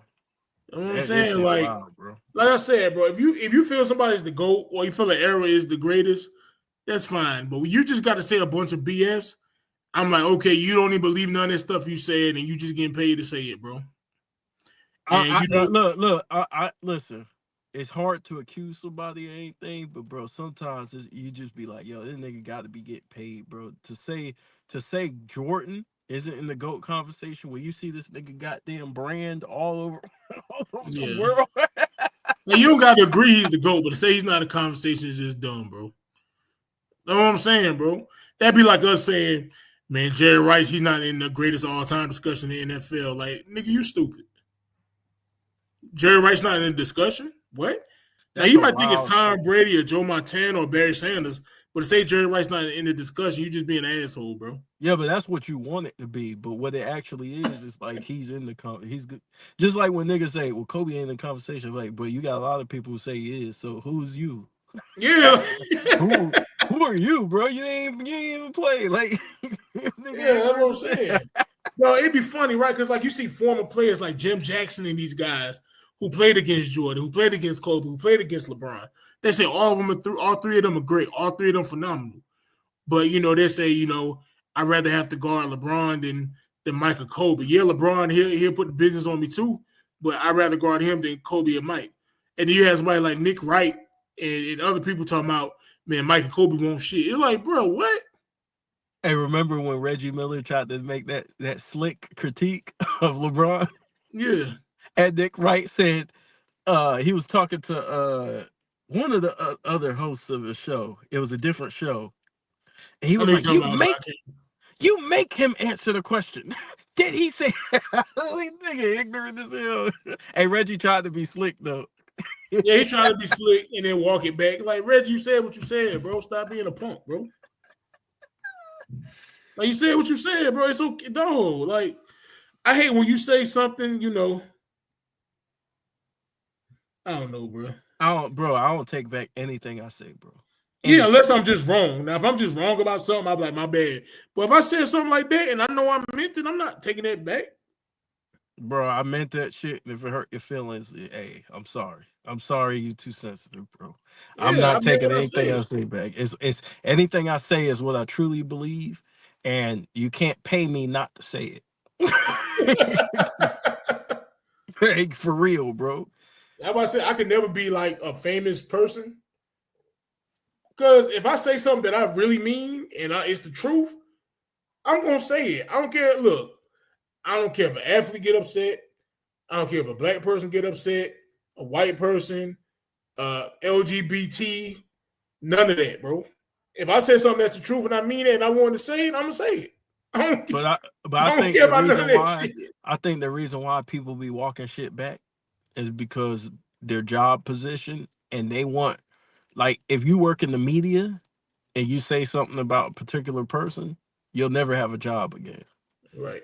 You know what I'm That saying? shit wild, bro. Like I said, bro, if you feel somebody's the GOAT or you feel the era is the greatest, that's fine. But when you just got to say a bunch of BS, I'm like, okay, you don't even believe none of that stuff you said, and you just getting paid to say it, bro. And you know, Look. I listen. It's hard to accuse somebody of anything, but bro, sometimes you just be like, "Yo, this nigga got to be getting paid, bro." To say Jordan isn't in the GOAT conversation when you see this nigga goddamn brand all over, all over the yeah, world. like you don't got to agree he's the GOAT, but to say he's not a conversation is just dumb, bro. That's what I'm saying, bro. That'd be like us saying, man, Jerry Rice, he's not in the greatest all-time discussion in the NFL. Like, nigga, you stupid. Jerry Rice not in the discussion? What? Now That's you a might think it's wild Tom statement. Brady or Joe Montana or Barry Sanders, but to say Jerry Rice not in the discussion, you just being an asshole, bro. Yeah, but that's what you want it to be. But what it actually is like he's in the he's good. Just like when niggas say, "Well, Kobe ain't in the conversation." Like, but you got a lot of people who say he is. So who's you? Yeah. who who are you, bro? You ain't even play. Like, Yeah, nigga ain't that's what I'm represent. saying. Bro, it'd be funny, right? Because like you see former players like Jim Jackson and these guys who played against Jordan, who played against Kobe, who played against LeBron. They say all of them are all three of them are great, all three of them phenomenal. But they say, I'd rather have to guard LeBron than Michael Kobe. Yeah, LeBron, he'll put the business on me too, but I'd rather guard him than Kobe and Mike. And then you have somebody like Nick Wright and other people talking about, man, Mike and Kobe won't shit. It's like, bro, what? Hey, remember when Reggie Miller tried to make that slick critique of LeBron? Yeah. And Nick Wright said he was talking to one of the other hosts of the show. It was a different show. And he I was know you're like, talking about, but I can't. You make him answer the question. Did he say this nigga ignorant as hell? Hey, Reggie tried to be slick though. Yeah, he tried to be slick and then walk it back. Like, Reggie, you said what you said, bro. Stop being a punk, bro. Like, you said what you said, bro. It's okay. No, like, I hate when you say something, I don't know, bro. I don't take back anything I say, bro. Yeah, Anything. unless I'm just wrong. Now, if I'm just wrong about something, I'll be like, my bad. But if I said something like that and I know I meant it, I'm not taking that back. Bro, I meant that shit. And if it hurt your feelings, hey, I'm sorry. I'm sorry you too sensitive, bro. I'm Yeah, I not meant taking what I anything I said. say back. It's anything I say is what I truly believe, and you can't pay me not to say it. Like, for real, bro. That's why I said I could never be like a famous person. Because if I say something that I really mean and it's the truth, I'm going to say it. I don't care. Look, I don't care if an athlete get upset. I don't care if a black person get upset, a white person, LGBT, none of that, bro. If I say something that's the truth and I mean it and I wanted to say it, I'm gonna say it. I don't, But I I don't think care about none of that shit. the reason why people be walking shit back is because their job position and they want, like, if you work in the media and you say something about a particular person, you'll never have a job again. Right.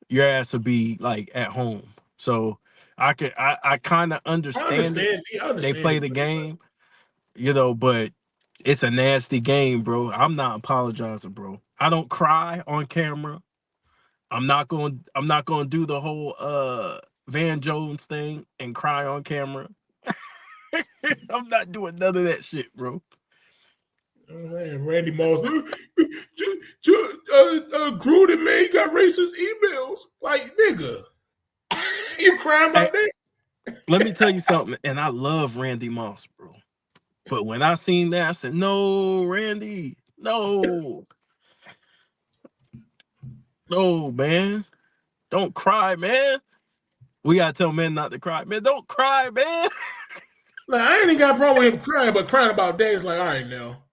Your ass will be like at home. So I kind of I understand it. understand. I They understand play it, the but it's like, game, but it's a nasty game, bro. I'm not apologizing, bro. I don't cry on camera. I'm not going to do the whole Van Jones thing and cry on camera. I'm not doing none of that shit, bro. Randy Moss, Gruden, man, he got racist emails. Like, nigga, you crying Hey, about that? let me tell you something, and I love Randy Moss, bro. But when I seen that, I said, "No, Randy, no, no, man, don't cry, man. We gotta tell men not to cry, man. Don't cry, man." Like, I ain't even got a problem with him crying, but crying about that is like, all right, now.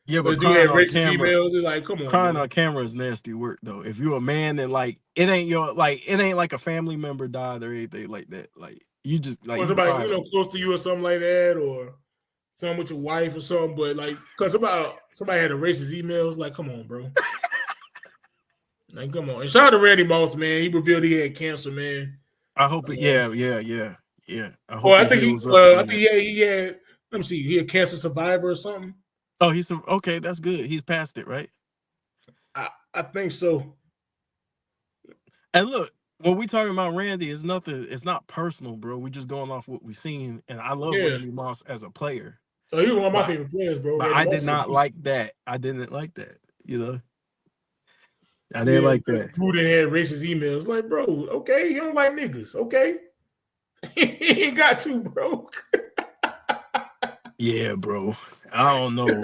Yeah, But but dude had crying on racist camera, emails. It's like, come on, crying bro. on camera is nasty work, though. If you're a man and like it ain't like a family member died or anything like that. Like you just like Or you somebody, crying. close to you or something like that, or something with your wife or something. But like, because somebody had a racist emails. Like, come on, bro. Like, come on. And shout out to Randy Moss, man. He revealed he had cancer, man. I hope it. Yeah. I Or hope he heals up I from think that. he had. Let me see. He had cancer survivor or something. Oh, he's okay. That's good. He's past it, right? I think so. And look, when we talking about Randy, it's nothing. It's not personal, bro. We just going off what we seen, and I love Yeah. Randy Moss as a player, So he was one of my but favorite players, bro. but Randy I Moss did is a not beast. like that. I didn't like that. You know, I didn't Yeah, like because that. Gruden had racist emails. Like, bro, okay, he don't like niggas. Okay. He ain't got to, bro. Yeah, bro. I don't know.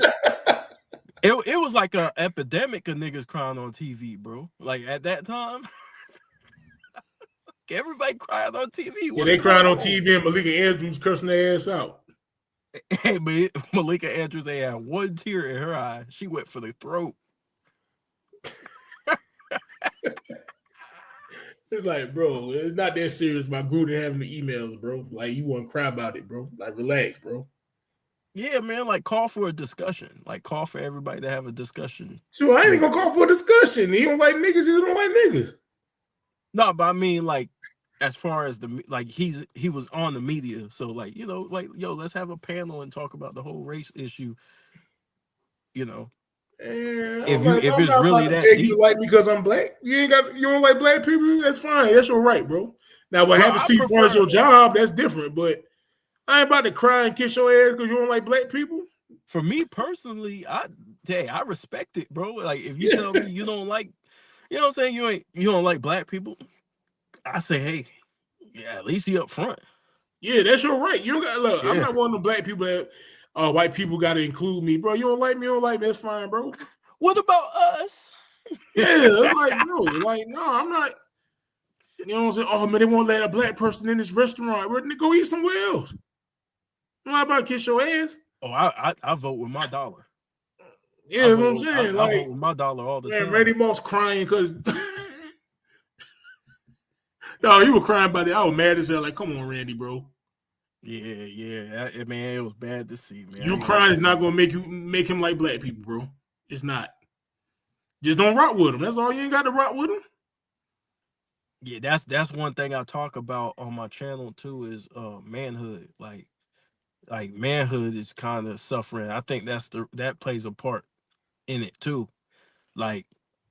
It was like a epidemic of niggas crying on TV, bro. Like at that time, everybody crying on TV. Yeah, What's they going crying on on? TV and Malika Andrews cursing their ass out. Hey, but Malika Andrews ain't had one tear in her eye. She went for the throat. It's like, bro, it's not that serious about Gruden having the emails, bro. Like, you want to cry about it, bro. Like, relax, bro. Yeah, man. Like call for a discussion. Like call for everybody to have a discussion. So I ain't With even gonna call for a discussion. He don't like niggas. He don't like niggas. no, but I mean like as far as the like he was on the media, so like like yo, let's have a panel and talk about the whole race issue. You know, And if I'm it's not about really to that beg you to deep, like me because I'm black. You don't like black people. That's fine. That's your right, bro. Now, what bro. happens I to you as far as prefer. your job, that's different. But I ain't about to cry and kiss your ass because you don't like black people. For me personally, I respect it, bro. Like if you Yeah, tell me you don't like, you know what I'm saying, you don't like black people, I say, hey, yeah, at least he up front. yeah, that's your right. You don't got look. I'm Yeah. not one of the black people that white people got to include me, bro. You don't like me, you don't like me. That's fine, bro. What about us? Yeah, it's like, bro, like, no, I'm not. You know what I'm saying? Oh man, they won't let a black person in this restaurant. We're gonna go eat somewhere else. I'm not about to kiss your ass. Oh, I vote with my dollar. Yeah, that's what I'm saying. I vote Like, with my dollar all the man, time. Randy Moss crying because no, he was crying about it. I was mad as hell. Like, come on, Randy, bro. Yeah. Man, it was bad to see, man. I You ain't gonna crying is lie. not gonna make him like black people, bro. It's not. Just don't rock with him. That's all. You ain't got to rock with him. Yeah, that's one thing I talk about on my channel too is manhood. Like manhood is kind of suffering. I think that plays a part in it too. Like,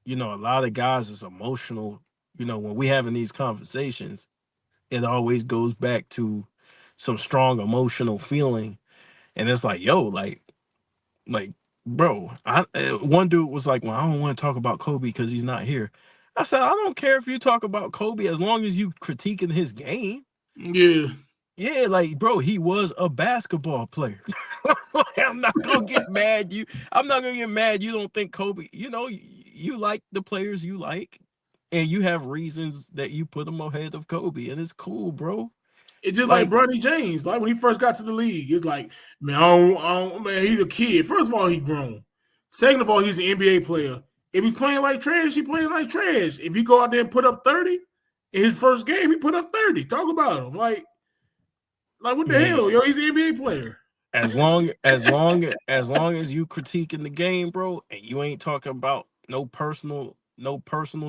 a lot of guys is emotional. When we having these conversations, it always goes back to some strong emotional feeling, and it's like, yo, like, bro, one dude was like, well, I don't want to talk about Kobe because he's not here. I said, I don't care if you talk about Kobe as long as you critiquing his game. Yeah. Yeah, like, bro, he was a basketball player. I'm not gonna get mad. I'm not gonna get mad. You don't think Kobe? You like the players you like, and you have reasons that you put them ahead of Kobe, and it's cool, bro. It's just like Like, Bronny James. Like when he first got to the league, it's like, man, man, he's a kid. First of all, he grown. Second of all, he's an NBA player. If he's playing like trash, he playing like trash. If he go out there and put up 30 in his first game, he put up 30. Talk about him. Like what the man, hell? Yo, he's an NBA player. as long as you critiquing the game, bro, and you ain't talking about no personal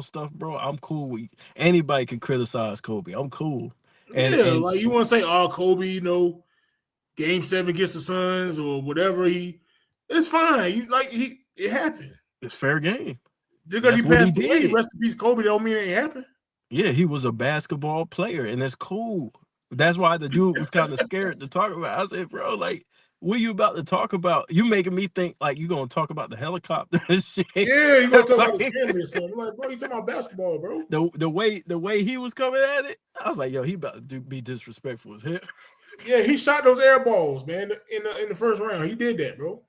stuff, bro, I'm cool with you. Anybody can criticize Kobe. I'm cool. And Yeah, and like you want to say, oh, Kobe, game 7 against the Suns or whatever. It's fine. It happened. it's fair game. Just because he That's what he passed away, did. rest in peace, Kobe. Don't mean it ain't happened. Yeah, he was a basketball player, and it's cool. That's why the dude was kind of scared to talk about. I said, bro, like, what you about to talk about? You making me think like you gonna talk about the helicopter and shit. Yeah, you gonna talk about his Like, family or something? Like, bro, you talking about basketball, bro? the way he was coming at it, I was like, yo, he about to be disrespectful as hell. Yeah, he shot those air balls, man, in the first round. He did that, bro.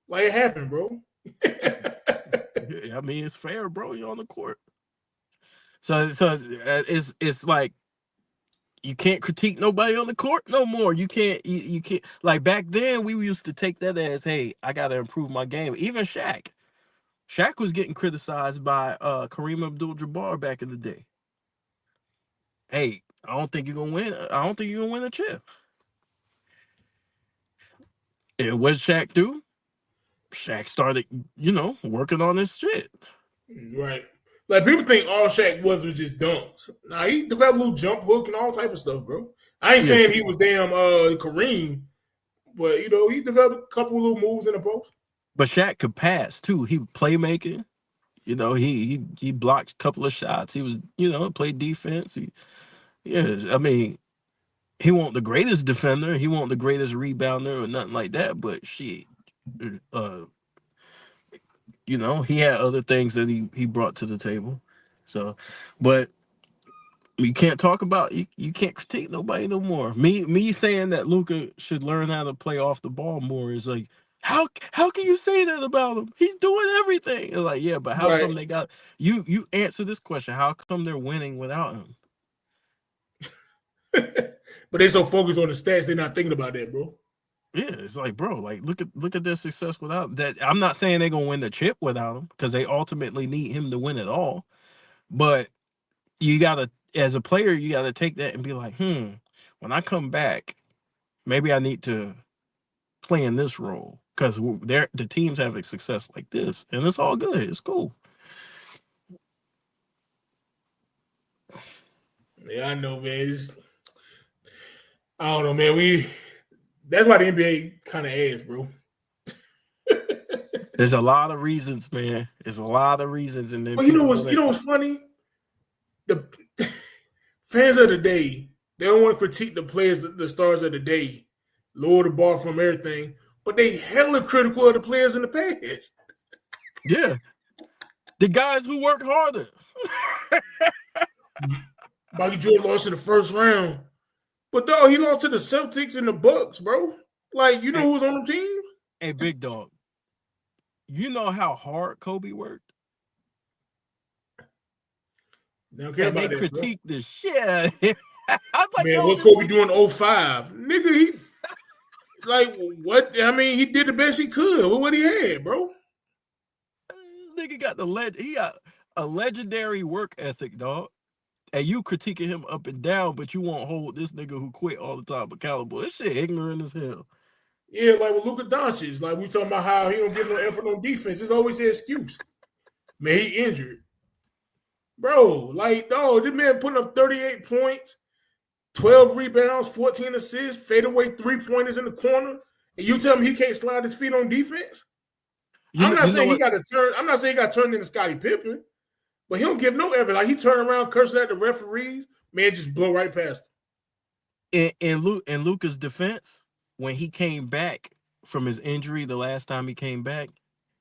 Like it happened, bro. I mean, it's fair, bro. You're on the court, so it's like you can't critique nobody on the court no more. You can't like back then we used to take that as, hey, I gotta improve my game. Even Shaq was getting criticized by Kareem Abdul-Jabbar back in the day. Hey, I don't think you're gonna win. I don't think you're gonna win a chip. And what Shaq do? Shaq started, working on his shit. Right. Like people think all Shaq was just dunks. Nah, he developed a little jump hook and all type of stuff, bro. I ain't Yeah, saying he was damn Kareem, but he developed a couple of little moves in the post. but Shaq could pass too. He playmaking. You know, he blocked a couple of shots. He was, played defense. I mean, he wasn't the greatest defender. He wasn't the greatest rebounder or nothing like that. But shit, uh, he had other things that he brought to the table. So, but you can't talk about you can't critique nobody no more. Me saying that Luka should learn how to play off the ball more is like, how can you say that about him? He's doing everything. It's like, yeah, but how Right. come they got you answer this question? How come they're winning without him? But they so focused on the stats, they're not thinking about that, bro. Yeah, it's like, bro, like look at their success without that. I'm not saying they're gonna win the chip without him because they ultimately need him to win it all. But you gotta, as a player, you gotta take that and be like, when I come back, maybe I need to play in this role because the teams having success like this, and it's all good. It's cool. Yeah, I know, man. I don't know, man. That's why the NBA kind of ass, bro. There's a lot of reasons, man. There's a lot of reasons, and then But you know people what's want you know what's funny? The fans of the day, they don't want to critique the players, the stars of the day, lower the bar from everything, but they hella critical of the players in the past. yeah, the guys who work harder. Michael Jordan lost in the first round, but dog, he lost to the Celtics and the Bucks, bro. Like, you know Hey, who's on the team? hey, big dog. You know how hard Kobe worked, They don't care and they about that, bro. critique the shit out of him. I was like, Man, yo, what this Kobe nigga, doing 05? Nigga, he like what? I mean, he did the best he could with what he had, bro. nigga got he got a legendary work ethic, dog. And you critiquing him up and down, but you won't hold this nigga who quit all the time accountable. This shit ignorant as hell. Yeah, like with Luka Doncic, like we talking about how he don't give no effort on defense. It's always an excuse. Man, he injured. Bro, like, dog, this man putting up 38 points, 12 rebounds, 14 assists, fadeaway three-pointers in the corner, and you tell me he can't slide his feet on defense? You know, you know what? I'm not saying he got turned into Scottie Pippen, but he don't give no effort. Like, he turned around cursing at the referees, man, just blow right past him. In Luka's defense, when he came back from his injury the last time he came back,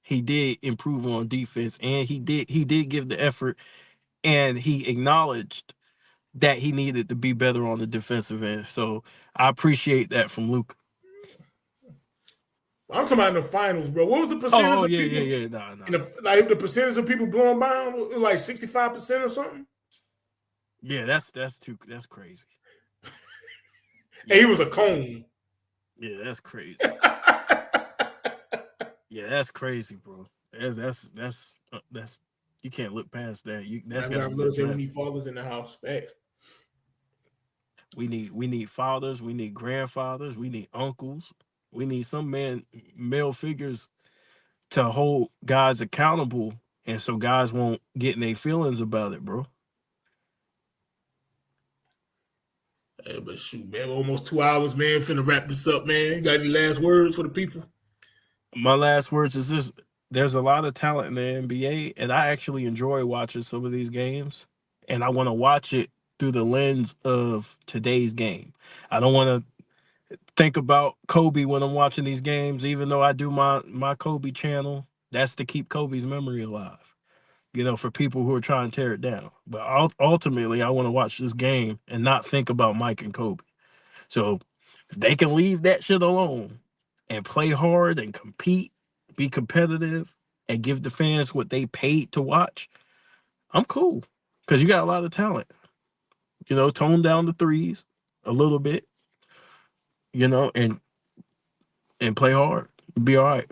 he did improve on defense, and he did give the effort, and he acknowledged that he needed to be better on the defensive end. So I appreciate that from Luka. I'm talking about in the finals, bro. What was the percentage Oh, of yeah, people yeah, yeah. Nah, in nah. the percentage of people blowing by him? Like 65% or something? Yeah, that's crazy. And he Yeah, was a cone. yeah, that's crazy. Yeah, that's crazy, bro. That's you can't look past that. That's That's got what to I be love saying. We addressed. need fathers in the house. Facts. We need fathers, we need grandfathers, we need uncles, we need some male figures to hold guys accountable, and so guys won't get in their feelings about it, bro. Hey, but shoot, man, almost 2 hours, man. Finna wrap this up, man. You got any last words for the people? My last words is this: there's a lot of talent in the NBA, and I actually enjoy watching some of these games, and I want to watch it through the lens of today's game. I don't want to think about Kobe when I'm watching these games, even though I do my Kobe channel. That's to keep Kobe's memory alive, for people who are trying to tear it down. But ultimately, I want to watch this game and not think about Mike and Kobe. So if they can leave that shit alone and play hard and compete, be competitive, and give the fans what they paid to watch, I'm cool. Because you got a lot of talent. Tone down the threes a little bit, and play hard. Be all right.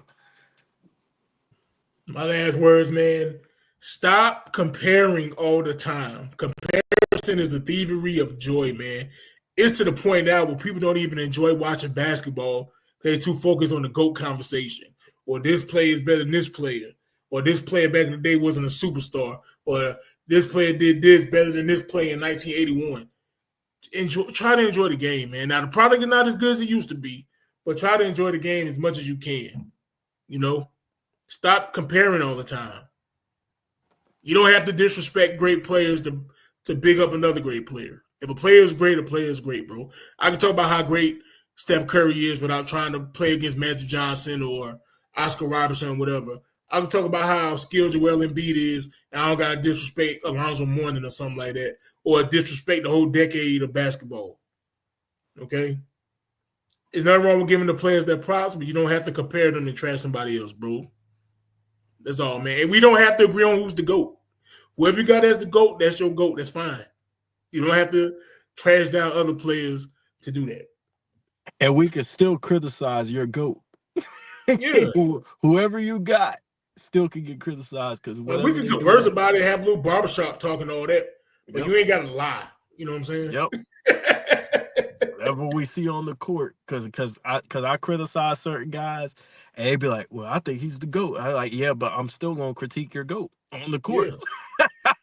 My last words, man. Stop comparing all the time. Comparison is the thievery of joy, man. It's to the point now where people don't even enjoy watching basketball. They're too focused on the GOAT conversation. Or this player is better than this player. Or this player back in the day wasn't a superstar. Or this player did this better than this player in 1981. Try to enjoy the game, man. Now, the product is not as good as it used to be, but try to enjoy the game as much as you can. You know, stop comparing all the time. You don't have to disrespect great players to big up another great player. If a player is great, a player is great, bro. I can talk about how great Steph Curry is without trying to play against Magic Johnson or Oscar Robertson or whatever. I can talk about how skilled Joel Embiid is, and I don't got to disrespect Alonzo Mourning or something like that, or disrespect the whole decade of basketball. Okay? There's nothing wrong with giving the players their props, but you don't have to compare them to trash somebody else, bro. That's all, man. And we don't have to agree on who's the GOAT. Whoever you got as the GOAT, that's your GOAT. That's fine. You don't have to trash down other players to do that. And we can still criticize your GOAT. Yeah. Whoever you got still can get criticized because we can converse about it, have a little barbershop talking all that, but you ain't got to lie. You know what I'm saying? Yep. Whatever we see on the court, because I criticize certain guys, and they be like, "Well, I think he's the GOAT." I like, yeah, but I'm still gonna critique your GOAT on the court. Yeah.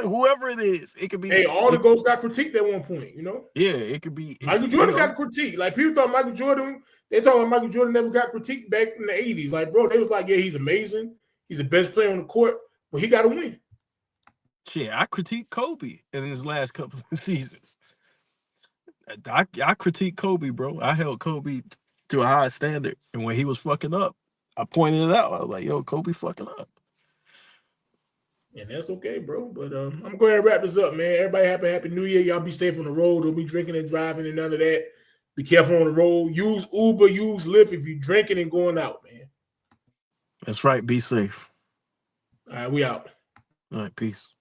Whoever it is, it could be. Hey, all the GOATs got critiqued at one point, you know. Yeah, it could be. Michael Jordan got critiqued. Like people thought Michael Jordan. They thought Michael Jordan never got critiqued back in the '80s. Like, bro, they was like, yeah, he's amazing. He's the best player on the court, but he got to win. Shit, I critiqued Kobe in his last couple of seasons. I critique Kobe, bro. I held Kobe to a high standard, and when he was fucking up, I pointed it out. I was like, "Yo, Kobe fucking up." And that's okay, bro. But I'm going to wrap this up, man. Everybody happy New Year. Y'all be safe on the road. Don't be drinking and driving and none of that. Be careful on the road. Use Uber, use Lyft if you're drinking and going out, man. That's right. Be safe. All right, we out. All right, peace.